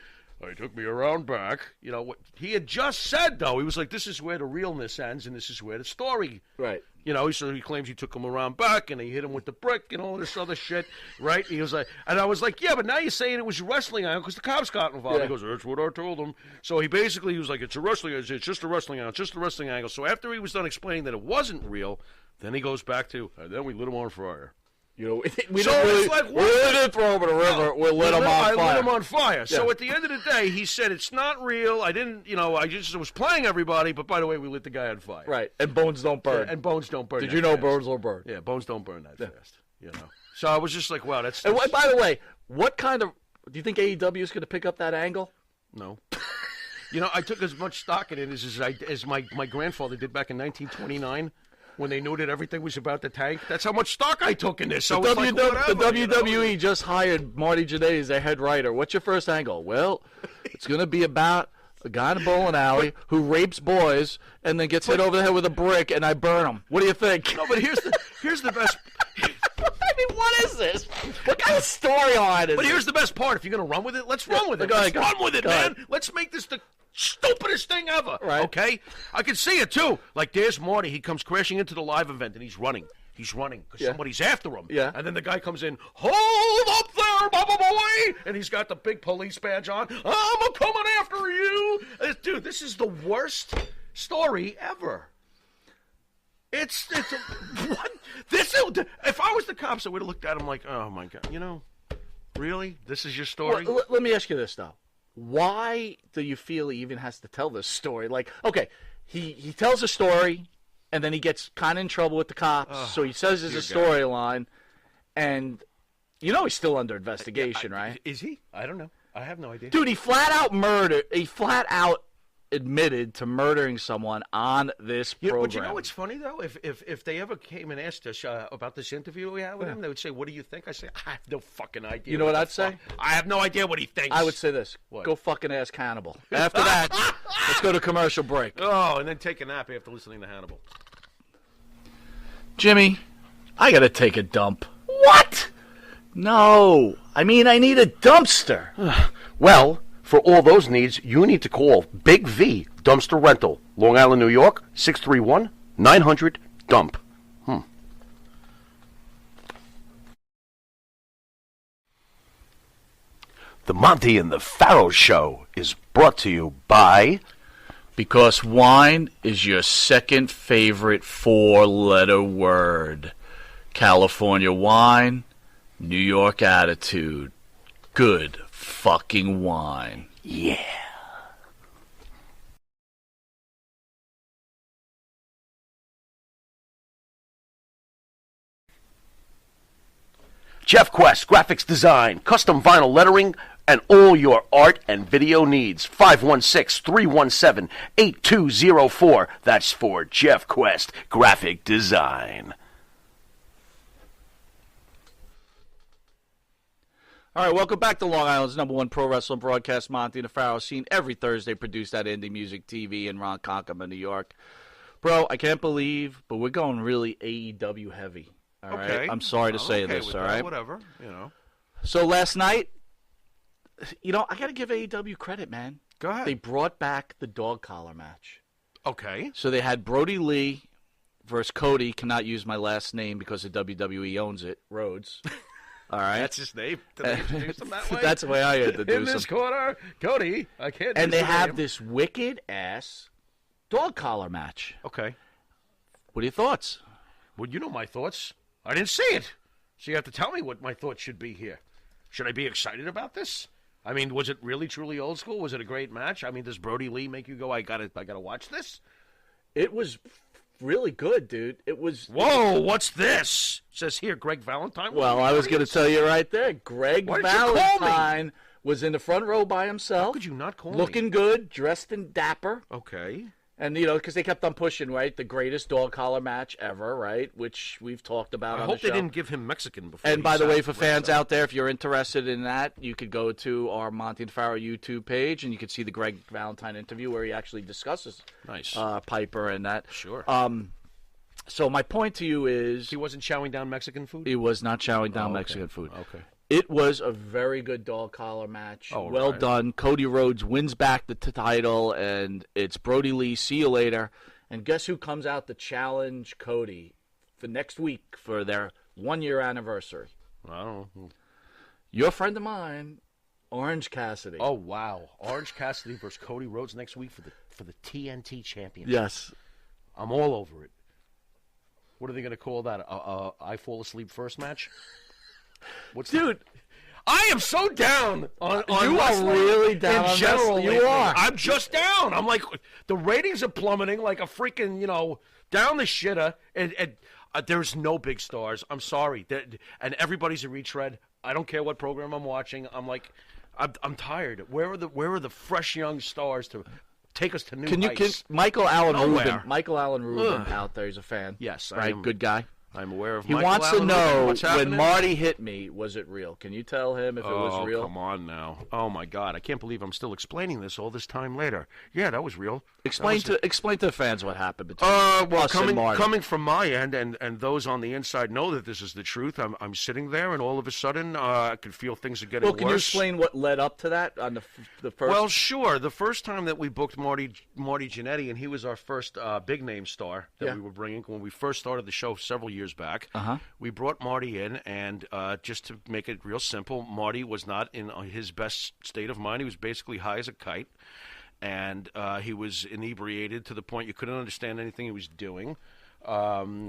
He took me around back. What he had just said, though, he was like, this is where the realness ends, and this is where the story. Right. So he claims he took him around back, and he hit him with the brick and all this other shit, right? He was like, and I was like, yeah, but now you're saying it was a wrestling angle because the cops got involved. Yeah. He goes, that's what I told him. So he was like, it's a wrestling angle. It's just a wrestling angle. It's just a wrestling angle. So after he was done explaining that it wasn't real, then he goes back to, and then we lit him on fire. We really didn't throw him in a river. No, we lit him on fire. I lit him on fire. Yeah. So at the end of the day, he said it's not real. I didn't, I just was playing everybody. But by the way, we lit the guy on fire. Right. And bones don't burn. Yeah, and bones don't burn. Did you know bones don't burn? Yeah, bones don't burn that fast. So I was just like, wow, that's. And by the way, what kind of do you think AEW is going to pick up that angle? No. I took as much stock in it as my grandfather did back in 1929. When they knew that everything was about the tank. That's how much stock I took in this. So the WWE just hired Marty Jannetty as their head writer. What's your first angle? Well, it's going to be about a guy in a bowling alley who rapes boys and then gets hit over the head with a brick, and I burn him. What do you think? No, but here's the best. I mean, what is this? What kind of storyline is this? But here's the best part. If you're going to run with it, let's run with it. Let's run with it, man. Let's make this the stupidest thing ever. Right. Okay? I can see it, too. Like, there's Marty. He comes crashing into the live event, and he's running. He's running because somebody's after him. Yeah. And then the guy comes in, hold up there, Baba Boy! And he's got the big police badge on. I'm coming after you! Dude, this is the worst story ever. What? If I was the cops, I would have looked at him like, oh, my God. Really? This is your story? Well, let me ask you this, though. Why do you feel he even has to tell this story? Like, okay, he tells a story, and then he gets kind of in trouble with the cops, so he says there's a storyline, and he's still under investigation, right? Is he? I don't know. I have no idea. Dude, he flat out admitted to murdering someone on this program. But you know what's funny, though? If they ever came and asked us about this interview we had with him, they would say, what do you think? I say, I have no fucking idea. You know what I'd say? I have no idea what he thinks. I would say this. What? Go fucking ask Hannibal. After that, let's go to commercial break. Oh, and then take a nap after listening to Hannibal. Jimmy, I got to take a dump. What? No. I mean, I need a dumpster. Well, for all those needs, you need to call Big V Dumpster Rental, Long Island, New York, 631-900-DUMP. The Monte and the Pharaoh Show is brought to you by... Because wine is your second favorite four-letter word. California wine, New York attitude. Good fucking wine. Yeah. Jeff Quest, graphics design, custom vinyl lettering, and all your art and video needs. 516-317-8204. That's for Jeff Quest, graphic design. All right, welcome back to Long Island's #1 pro wrestling broadcast, Monte The Pharaoh, seen every Thursday, produced at Indie Music TV in Ronkonkoma, New York. Bro, I can't believe, but we're going really AEW heavy. All right? Okay. I'm sorry to say okay this, with all that, right? Whatever, you know. So last night, I got to give AEW credit, man. Go ahead. They brought back the dog collar match. Okay. So they had Brody Lee versus Cody, cannot use my last name because the WWE owns it, Rhodes. All right. That's his name. Did they introduce him that way? That's the way I introduce him. In this corner, Cody. I can't. And use they the have name. this wicked-ass dog collar match. Okay. What are your thoughts? Well, you know my thoughts. I didn't see it. So you have to tell me what my thoughts should be here. Should I be excited about this? I mean, was it really truly old school? Was it a great match? I mean, does Brody Lee make you go, I gotta watch this? It was really good, dude. It was. Whoa, what's this? It says here, Greg Valentine. Well, I was going to tell you right there. Greg Why did you call me? Valentine was in the front row by himself. How could you not call me? Looking good, dressed in dapper. Okay. And, because they kept on pushing, right? The greatest dog collar match ever, right? Which we've talked about I on hope the show. they didn't give him Mexican before. And he by the sat way, for fans ringside. out there, if you're interested in that, you could go to our Monte The Pharaoh YouTube page, and you could see the Greg Valentine interview where he actually discusses Nice. Piper and that. Sure. So my point to you is He wasn't chowing down Mexican food? he was not chowing down okay. Mexican food. Okay. It was a very good dog collar match. Oh, well right. done. Cody Rhodes wins back the title, and it's Brody Lee. See you later. And guess who comes out to challenge Cody for next week for their 1-year anniversary? I don't know. Your friend of mine, Orange Cassidy. Oh, wow. Orange Cassidy versus Cody Rhodes next week for the TNT Championship. Yes. I'm all over it. What are they going to call that? I fall asleep first match? Dude, I am so down on you are wrestling really down in on general. wrestling. You lately. are. I'm just down. I'm like, the ratings are plummeting like a freaking, down the shitter. And there's no big stars. I'm sorry. And everybody's a retread. I don't care what program I'm watching. I'm like, I'm tired. Where are the fresh young stars to take us to new heights? Michael Allen Nowhere. Rubin? Michael Allen Rubin Ugh. out there. He's a fan. Yes, I right. am. Good guy. I'm aware of He Michael wants to Allen Rubin. know What's when happening? Marty hit me, was it real? Can you tell him if it was real? Oh, come on now. Oh, my God. I can't believe I'm still explaining this all this time later. Yeah, that was real. Explain to the fans what happened between well, us and Marty. coming from my end, and those on the inside know that this is the truth. I'm sitting there, and all of a sudden, I could feel things are getting Well, worse. can you explain what led up to that on the first? Well, sure. The first time that we booked Marty Jannetty, and he was our first big name star that we were bringing when we first started the show several years back. We brought Marty in, and just to make it real simple, Marty was not in his best state of mind. He was basically high as a kite, and he was inebriated to the point you couldn't understand anything he was doing.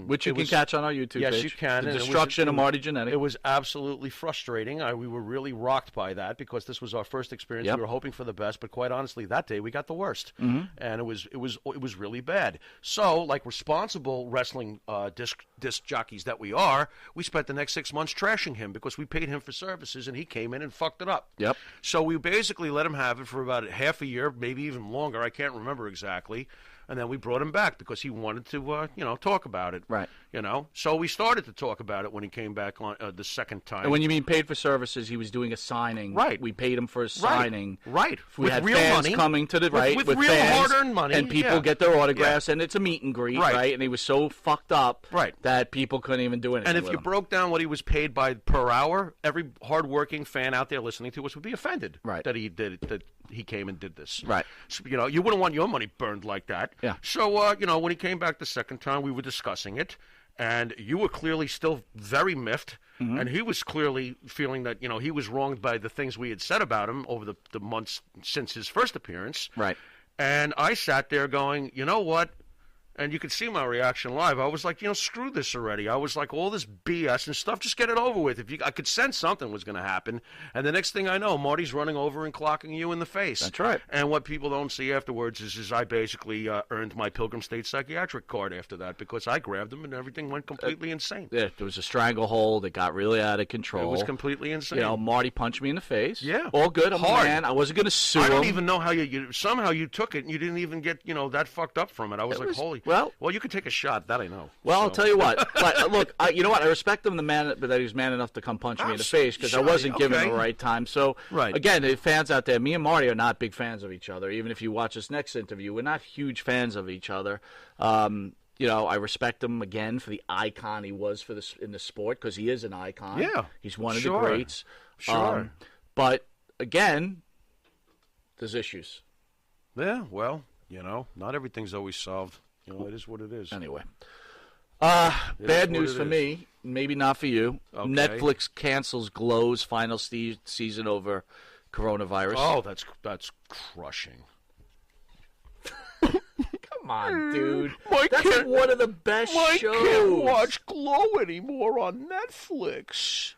Which you can catch on our YouTube page. Yes, you can. The and destruction of Marty Jannetty. It was absolutely frustrating. We were really rocked by that because this was our first experience. Yep. We were hoping for the best, but quite honestly, that day we got the worst, and it was really bad. So, like responsible wrestling disc jockeys that we are, we spent the next 6 months trashing him because we paid him for services, and he came in and fucked it up. Yep. So we basically let him have it for about half a year, maybe even longer. I can't remember exactly. And then we brought him back because he wanted to, talk about it. Right. So we started to talk about it when he came back on the second time. And when you mean paid for services, he was doing a signing. Right. We paid him for a signing. Right. We With had real fans money. coming to the With real fans, hard-earned money. and people Yeah. get their autographs, and it's a meet and greet, Right. right? And he was so fucked up, Right. that people couldn't even do anything. And if with you him. broke down what he was paid by per hour, every hardworking fan out there listening to us would be offended Right. that he came and did this. Right. So, you wouldn't want your money burned like that. Yeah. So, when he came back the second time, we were discussing it, and you were clearly still very miffed, and he was clearly feeling that, he was wronged by the things we had said about him over the months since his first appearance. Right. And I sat there going, you know what? And you could see my reaction live. I was like, screw this already. I was like, all this BS and stuff, just get it over with. I could sense something was going to happen. And the next thing I know, Marty's running over and clocking you in the face. That's right. And what people don't see afterwards is I basically earned my Pilgrim State psychiatric card after that because I grabbed him and everything went completely insane. Yeah, there was a stranglehold. It got really out of control. It was completely insane. Marty punched me in the face. Yeah. All good. I'm a man. I wasn't going to sue him. I don't even know how somehow you took it and you didn't even get, that fucked up from it. I was like, holy. Well, you could take a shot. That I know. Well, I'll tell you what. But, look, you know what? I respect him, that he was man enough to come punch me in the face because I wasn't given the right time. So, again, the fans out there, me and Marty are not big fans of each other. Even if you watch this next interview, we're not huge fans of each other. I respect him, again, for the icon he was in the sport because he is an icon. Yeah. He's one of the greats. Sure. But, again, there's issues. Yeah, well, not everything's always solved. It is what it is. Anyway. Bad news for me. Maybe not for you. Okay. Netflix cancels Glow's final season over coronavirus. Oh, that's crushing. Come on, dude. That's one of the best shows. I can't watch Glow anymore on Netflix.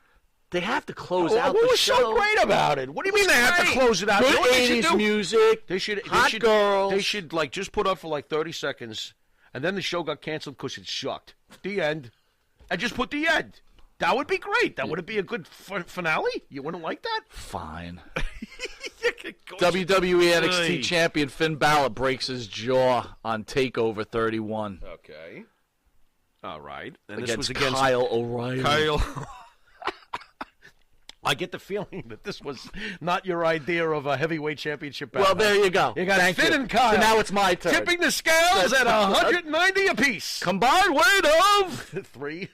They have to close out the show. What was so great about it? What do you mean they have to close it out? Good 80s music. They should girls. They should just put up for 30 seconds, and then the show got canceled because it sucked. The end. And just put the end. That would be great. That would be a good finale. You wouldn't like that? Fine. WWE NXT champion Finn Balor breaks his jaw on TakeOver 31. Okay. All right. And against Kyle O'Reilly. I get the feeling that this was not your idea of a heavyweight championship battle. Well, there you go. You got Finn and Kyle. So now it's my turn. Tipping the scales at 190 apiece. Combined weight of 300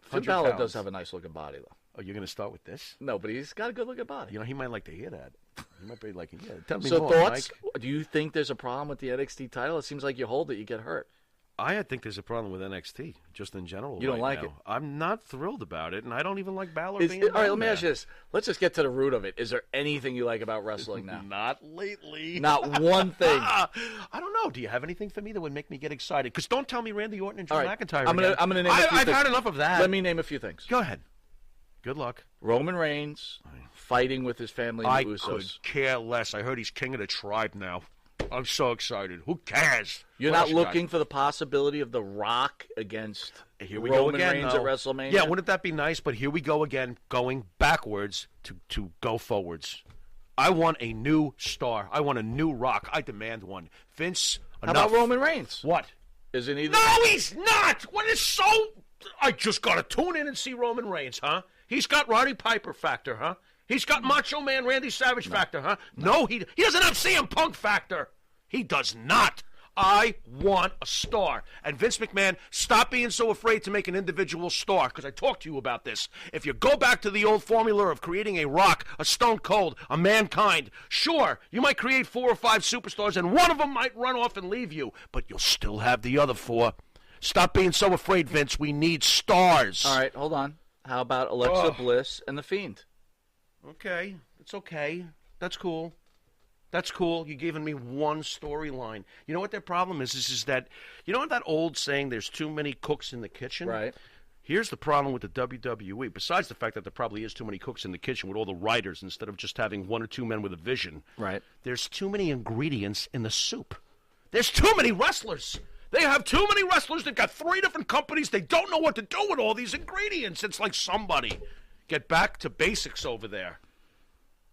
Finn Balor pounds. does have a nice-looking body, though. Oh, you're going to start with this? No, but he's got a good-looking body. He might like to hear that. He might be like, tell me more, thoughts? Mike. Do you think there's a problem with the NXT title? It seems like you hold it, you get hurt. I think there's a problem with NXT, just in general. You don't like now. it? I'm not thrilled about it, and I don't even like Balor being all right, let me there. ask you this. Let's just get to the root of it. Is there anything you like about wrestling now? Not lately. Not one thing. I don't know. Do you have anything for me that would make me get excited? Because don't tell me Randy Orton and Drew McIntyre I'm gonna name a few I've things. had enough of that. Let me name a few things. Go ahead. Good luck. Roman Reigns fighting with his family and the Usos. I could care less. I heard he's king of the tribe now. I'm so excited. Who cares? You're not looking for the possibility of The Rock against Roman Reigns at WrestleMania? Yeah, wouldn't that be nice? But here we go again, going backwards to go forwards. I want a new star. I want a new Rock. I demand one. Vince, enough. How about Roman Reigns? What? Isn't he? No, he's not. What is so? I just got to tune in and see Roman Reigns, huh? He's got Roddy Piper factor, huh? He's got Macho Man Randy Savage factor, huh? No, he doesn't have CM Punk factor. He does not. I want a star. And Vince McMahon, stop being so afraid to make an individual star, because I talked to you about this. If you go back to the old formula of creating a Rock, a Stone Cold, a Mankind, sure, you might create 4 or 5 superstars, and one of them might run off and leave you, but you'll still have the other 4. Stop being so afraid, Vince. We need stars. All right, hold on. How about Alexa Bliss and The Fiend? Okay, it's okay. That's cool. That's cool. You're giving me one storyline. You know what their problem is that, you know that old saying, there's too many cooks in the kitchen? Right. Here's the problem with the WWE, besides the fact that there probably is too many cooks in the kitchen with all the writers instead of just having 1 or 2 men with a vision. Right. There's too many ingredients in the soup. There's too many wrestlers. They have too many wrestlers that got 3 different companies. They don't know what to do with all these ingredients. It's like somebody get back to basics over there.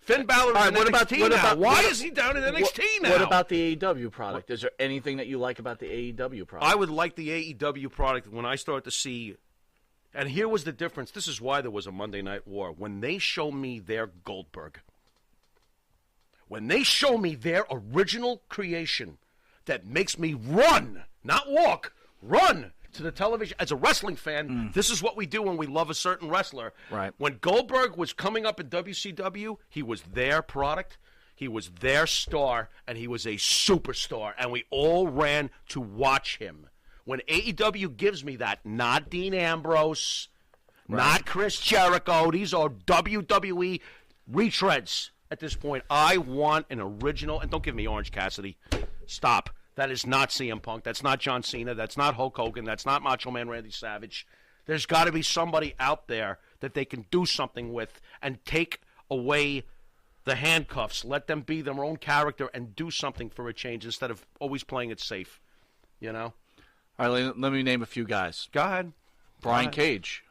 Finn Balor is in NXT now. Why is he down in NXT now? What about the AEW product? Is there anything that you like about the AEW product? I would like the AEW product when I start to see, and here was the difference. This is why there was a Monday Night War. When they show me their Goldberg, when they show me their original creation that makes me run, not walk, run to the television. As a wrestling fan, this is what we do when we love a certain wrestler. Right. When Goldberg was coming up in WCW, he was their product, he was their star, and he was a superstar, and we all ran to watch him. When AEW gives me that, not Dean Ambrose, not Chris Jericho, these are WWE retreads at this point. I want an original, and don't give me Orange Cassidy. Stop. That is not CM Punk. That's not John Cena. That's not Hulk Hogan. That's not Macho Man Randy Savage. There's got to be somebody out there that they can do something with and take away the handcuffs. Let them be their own character and do something for a change instead of always playing it safe. You know? All right, let me name a few guys. Go ahead. Brian Cage.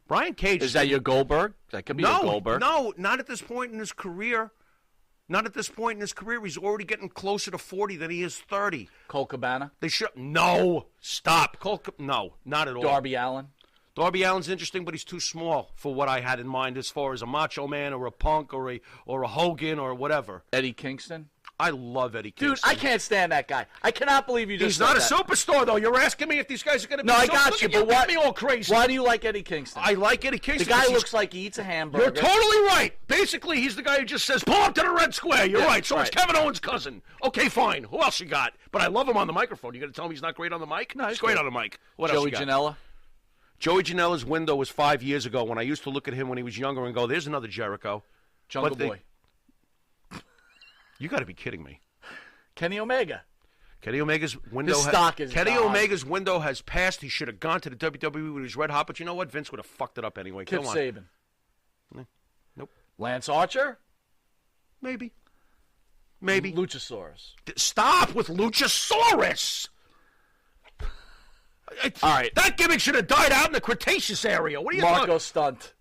Brian Cage. Is that your Goldberg? That could be a Goldberg. No, not at this point in his career. Not at this point in his career. He's already getting closer to 40 than he is 30. Colt Cabana? They should. No. Stop. No, not at all. Darby Allin? Darby Allin's interesting, but he's too small for what I had in mind as far as a Macho Man or a Punk or a Hogan or whatever. Eddie Kingston? I love Eddie Kingston. Dude, I can't stand that guy. I cannot believe you just He's not a that. superstar, though. You're asking me if these guys are going to be. No, I got you, but what? Me all crazy. Why do you like Eddie Kingston? I like Eddie Kingston. The guy looks like he eats a hamburger. You're totally right. Basically, he's the guy who just says, pull up to the red square. You're right. So it's Kevin Owens' cousin. Okay, fine. Who else you got? But I love him on the microphone. You going to tell me he's not great on the mic? No, he's great on the mic. What Joey else you got? Janela? Joey Janela's window was 5 years ago when I used to look at him when he was younger and go, there's another Jericho. Jungle Boy. You got to be kidding me. Kenny Omega. Kenny Omega's window. His stock is Kenny gone. Omega's window has passed. He should have gone to the WWE when he was red hot, but you know what? Vince would have fucked it up anyway. Kip Come on. Saban. Nope. Lance Archer? Maybe. Luchasaurus. Stop with Luchasaurus. All right. That gimmick should have died out in the Cretaceous area. What are you Marco talking? Stunt.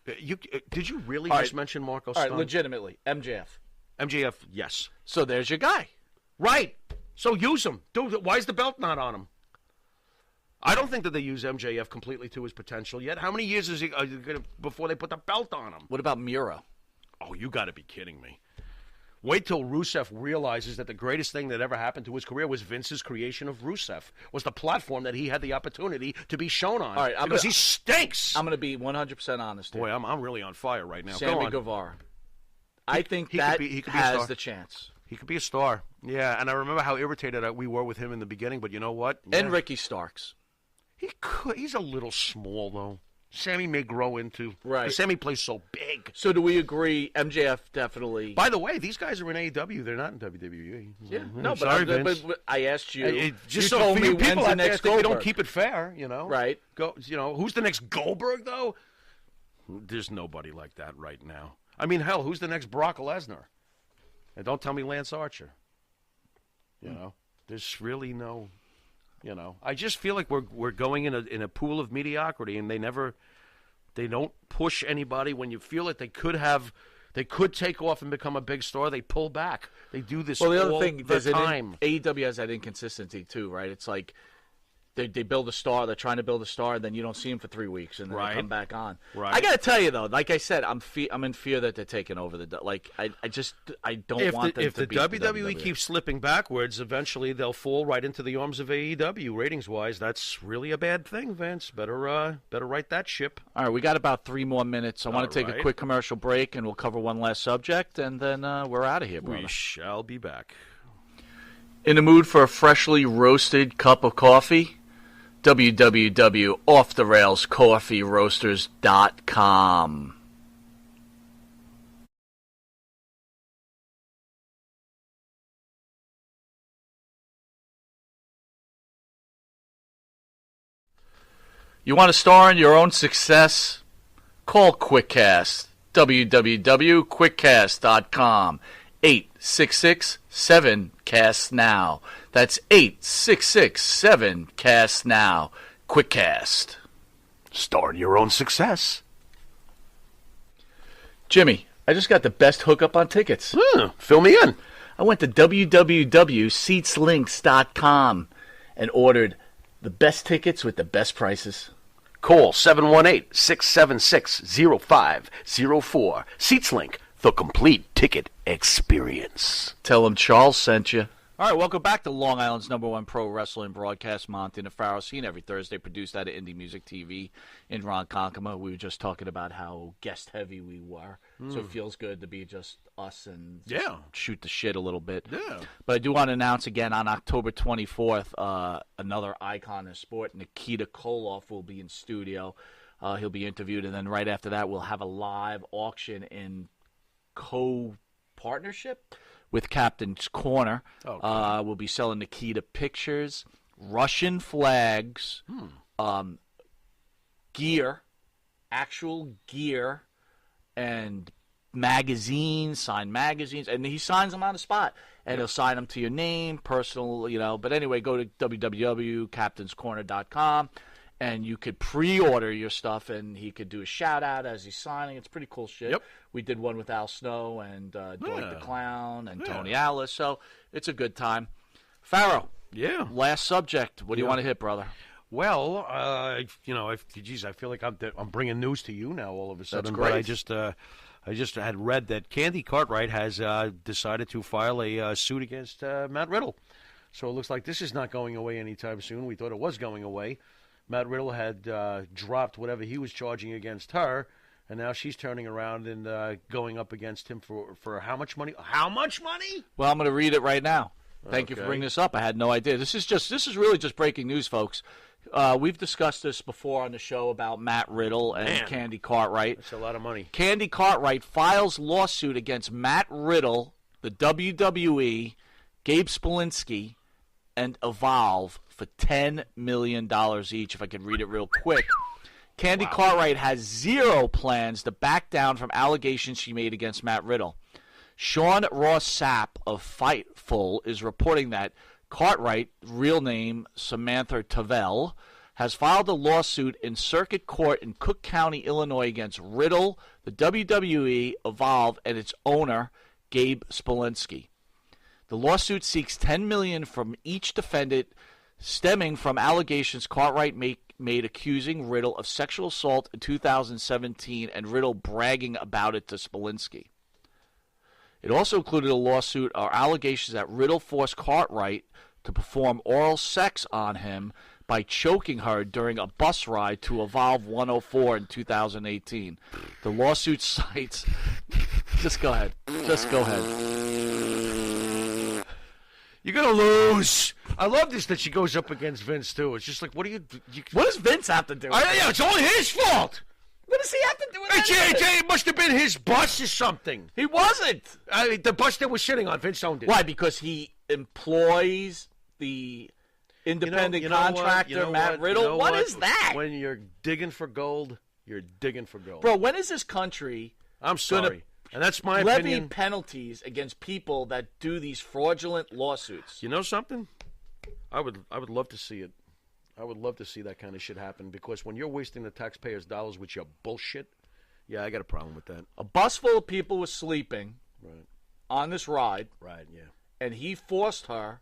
Did you really All just right. mention Marco All Stunt? right, legitimately. MJF. MJF, yes. So there's your guy. Right. So use him. Dude, why is the belt not on him? I don't think that they use MJF completely to his potential yet. How many years is he gonna, before they put the belt on him? What about Miro? Oh, you got to be kidding me. Wait till Rusev realizes that the greatest thing that ever happened to his career was Vince's creation of Rusev, was the platform that he had the opportunity to be shown on. All right, because he stinks. I'm going to be 100% honest here. Boy, I'm really on fire right now. Sammy Go on. Guevara. I think he that could be a has star. the chance. He could be a star. Yeah, and I remember how irritated we were with him in the beginning, but you know what? Yeah. And Ricky Starks. He's a little small, though. Sammy may grow into. Right. Sammy plays so big. So do we agree MJF definitely. By the way, these guys are in AEW. They're not in WWE. Yeah. No, sorry, Vince. But I asked you. Just you so told for me you people when's the out there next think we don't Goldberg. keep it fair, you know. Right. Who's the next Goldberg, though? There's nobody like that right now. I mean, hell, who's the next Brock Lesnar? And don't tell me Lance Archer. You know, there's really no. You know, I just feel like we're going in a pool of mediocrity, and they don't push anybody. When you feel that they could take off and become a big star, they pull back. They do this. Well, the other all thing, the time. AEW has that inconsistency too, right? It's like they build a star, they're trying to build a star, and then you don't see them for 3 weeks, and then they come back on. Right. I got to tell you though, like I said, I'm in fear that they're taking over the. Like I don't want them if to the beat WWE keeps slipping backwards, eventually they'll fall right into the arms of AEW. Ratings wise, that's really a bad thing, Vince. Better right that ship. All right, we got about 3 more minutes. I want to take right. a quick commercial break, and we'll cover one last subject, and then we're out of here, brother. We shall be back. In the mood for a freshly roasted cup of coffee? www.offtherailscoffeeroasters.com. You want to star in your own success? Call QuickCast. www.quickcast.com. 866-7-CAST-NOW. That's 866-7-CAST-NOW. QuickCast. Start your own success. Jimmy, I just got the best hookup on tickets. Fill me in. I went to www.seatslinks.com and ordered the best tickets with the best prices. Call 718-676-0504. SeatsLink, the complete ticket experience. Tell them Charles sent you. All right, welcome back to Long Island's #1 pro wrestling broadcast, Monte The Pharaoh, seen every Thursday, produced out of Indie Music TV in Ronkonkoma. We were just talking about how guest-heavy we were, so it feels good to be just us and just shoot the shit a little bit. Yeah. But I do want to announce again on October 24th, another icon in sport, Nikita Koloff, will be in studio. He'll be interviewed, and then right after that, we'll have a live auction in co-partnership with Captain's Corner. Okay. We'll be selling Nikita pictures, Russian flags, gear, actual gear, and magazines, signed magazines, and he signs them on the spot. And he'll sign them to your name, personal, But anyway, go to www.captainscorner.com, and you could pre-order your stuff, and he could do a shout-out as he's signing. It's pretty cool shit. Yep. We did one with Al Snow and Dwight the Clown and Tony Alice, so it's a good time. Pharaoh, last subject. What do you want to hit, brother? Well, geez, I feel like I'm bringing news to you now all of a sudden. That's great. But I just had read that Candy Cartwright has decided to file a suit against Matt Riddle. So it looks like this is not going away anytime soon. We thought it was going away. Matt Riddle had dropped whatever he was charging against her, and now she's turning around and going up against him for how much money? How much money? Well, I'm going to read it right now. Thank you for bringing this up. I had no idea. This is really just breaking news, folks. We've discussed this before on the show about Matt Riddle and Candy Cartwright. That's a lot of money. Candy Cartwright files lawsuit against Matt Riddle, the WWE, Gabe Spillinski, and Evolve for $10 million each, if I could read it real quick. Candy Cartwright has zero plans to back down from allegations she made against Matt Riddle. Sean Ross Sapp of Fightful is reporting that Cartwright, real name Samantha Tavel, has filed a lawsuit in circuit court in Cook County, Illinois against Riddle, the WWE, Evolve, and its owner, Gabe Spillinski. The lawsuit seeks $10 million from each defendant, stemming from allegations Cartwright made accusing Riddle of sexual assault in 2017 and Riddle bragging about it to Spillinski. It also included a lawsuit or allegations that Riddle forced Cartwright to perform oral sex on him by choking her during a bus ride to Evolve 104 in 2018. The lawsuit cites... Just go ahead. You're going to lose. I love this that she goes up against Vince, too. It's just like, what do you what does Vince have to do with it? Yeah, it's all his fault. What does he have to do with it? It must have been his bus or something. He wasn't. The bus that was sitting on, Vince owned it. Why? Because he employs the independent contractor, Matt Riddle? What is that? When you're digging for gold, you're digging for gold. Bro, when is this country... I'm sorry. And that's my levy opinion. penalties against people that do these fraudulent lawsuits? You know something? I would love to see it. I would love to see that kind of shit happen, because when you're wasting the taxpayers' dollars with your bullshit, I got a problem with that. A bus full of people was sleeping on this ride. Right, yeah. And he forced her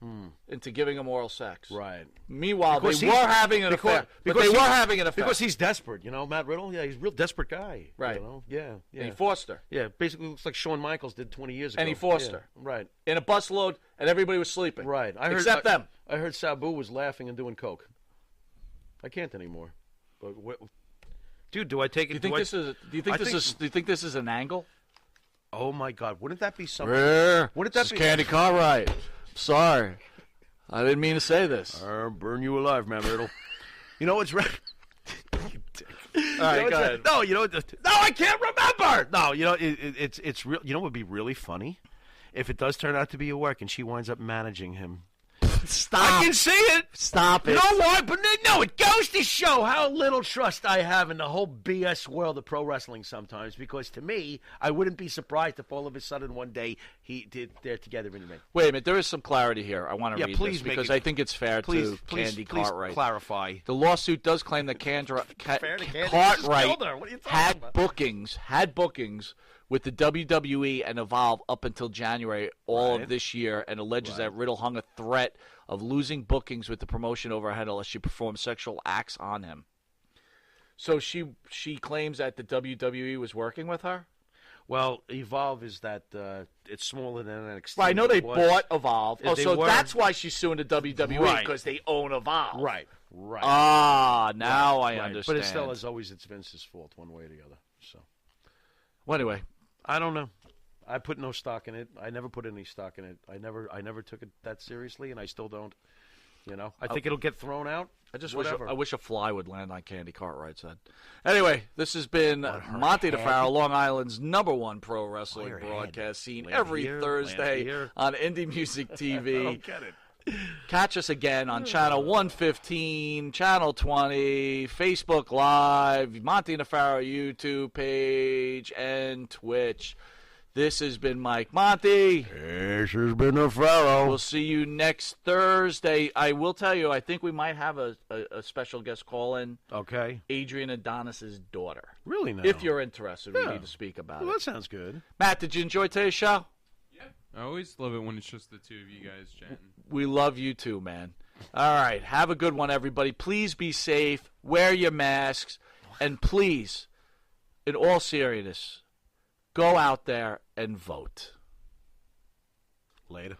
into giving him oral sex. Right. Meanwhile, they were having an affair. Because he's desperate, Matt Riddle, he's a real desperate guy. Right. Yeah. And he forced her. Yeah, basically looks like Shawn Michaels did 20 years ago. And he forced her. Right. In a busload, and everybody was sleeping. Right. Except them. I heard Sabu was laughing and doing coke. I can't anymore. But dude, do I take it? Do you think this is an angle? Oh my God! Wouldn't that be something? Wouldn't that be Candy Cartwright? Sorry, I didn't mean to say this. I'll burn you alive, man, Riddle. You know what's right? You dick. All right, go ahead. No, I can't remember. No, it's real. You know what would be really funny? If it does turn out to be a work and she winds up managing him. Stop. I can see it. Stop it. You know what? But no, it goes to show how little trust I have in the whole BS world of pro wrestling sometimes. Because to me, I wouldn't be surprised if all of a sudden one day they're together in the ring. Wait a minute. There is some clarity here. I want to read please this because I think it's fair to Candy Cartwright. Clarify. The lawsuit does claim that Cartwright had bookings with the WWE and Evolve up until January of this year, and alleges that Riddle hung a threat of losing bookings with the promotion over her head unless she performed sexual acts on him. So she claims that the WWE was working with her? Well, Evolve is that it's smaller than NXT. Right, I know they bought Evolve. So that's why she's suing the WWE, because they own Evolve. Right. Now I understand. But it's still, as always, it's Vince's fault one way or the other. So, well, anyway. I don't know. I put no stock in it. I never put any stock in it. I never took it that seriously, and I still don't. You know, I think it'll get thrown out. I just Whatever. wish a fly would land on Candy Cartwright's head. Anyway, this has been Monte The Pharaoh, Long Island's #1 pro wrestling broadcast, seen every Thursday on Indie Music TV. I don't get it. Catch us again on Channel 115, Channel 20, Facebook Live, Monte The Pharaoh YouTube page, and Twitch. This has been Mike Monte. This has been the Pharaoh. We'll see you next Thursday. I will tell you, I think we might have a special guest call in. Okay. Adrian Adonis's daughter. Really now? If you're interested, we Yeah. need to speak about Well, it. that sounds good. Matt, did you enjoy today's show? Yeah. I always love it when it's just the two of you guys chatting. We love you too, man. All right. Have a good one, everybody. Please be safe. Wear your masks. And please, in all seriousness, go out there and vote. Later.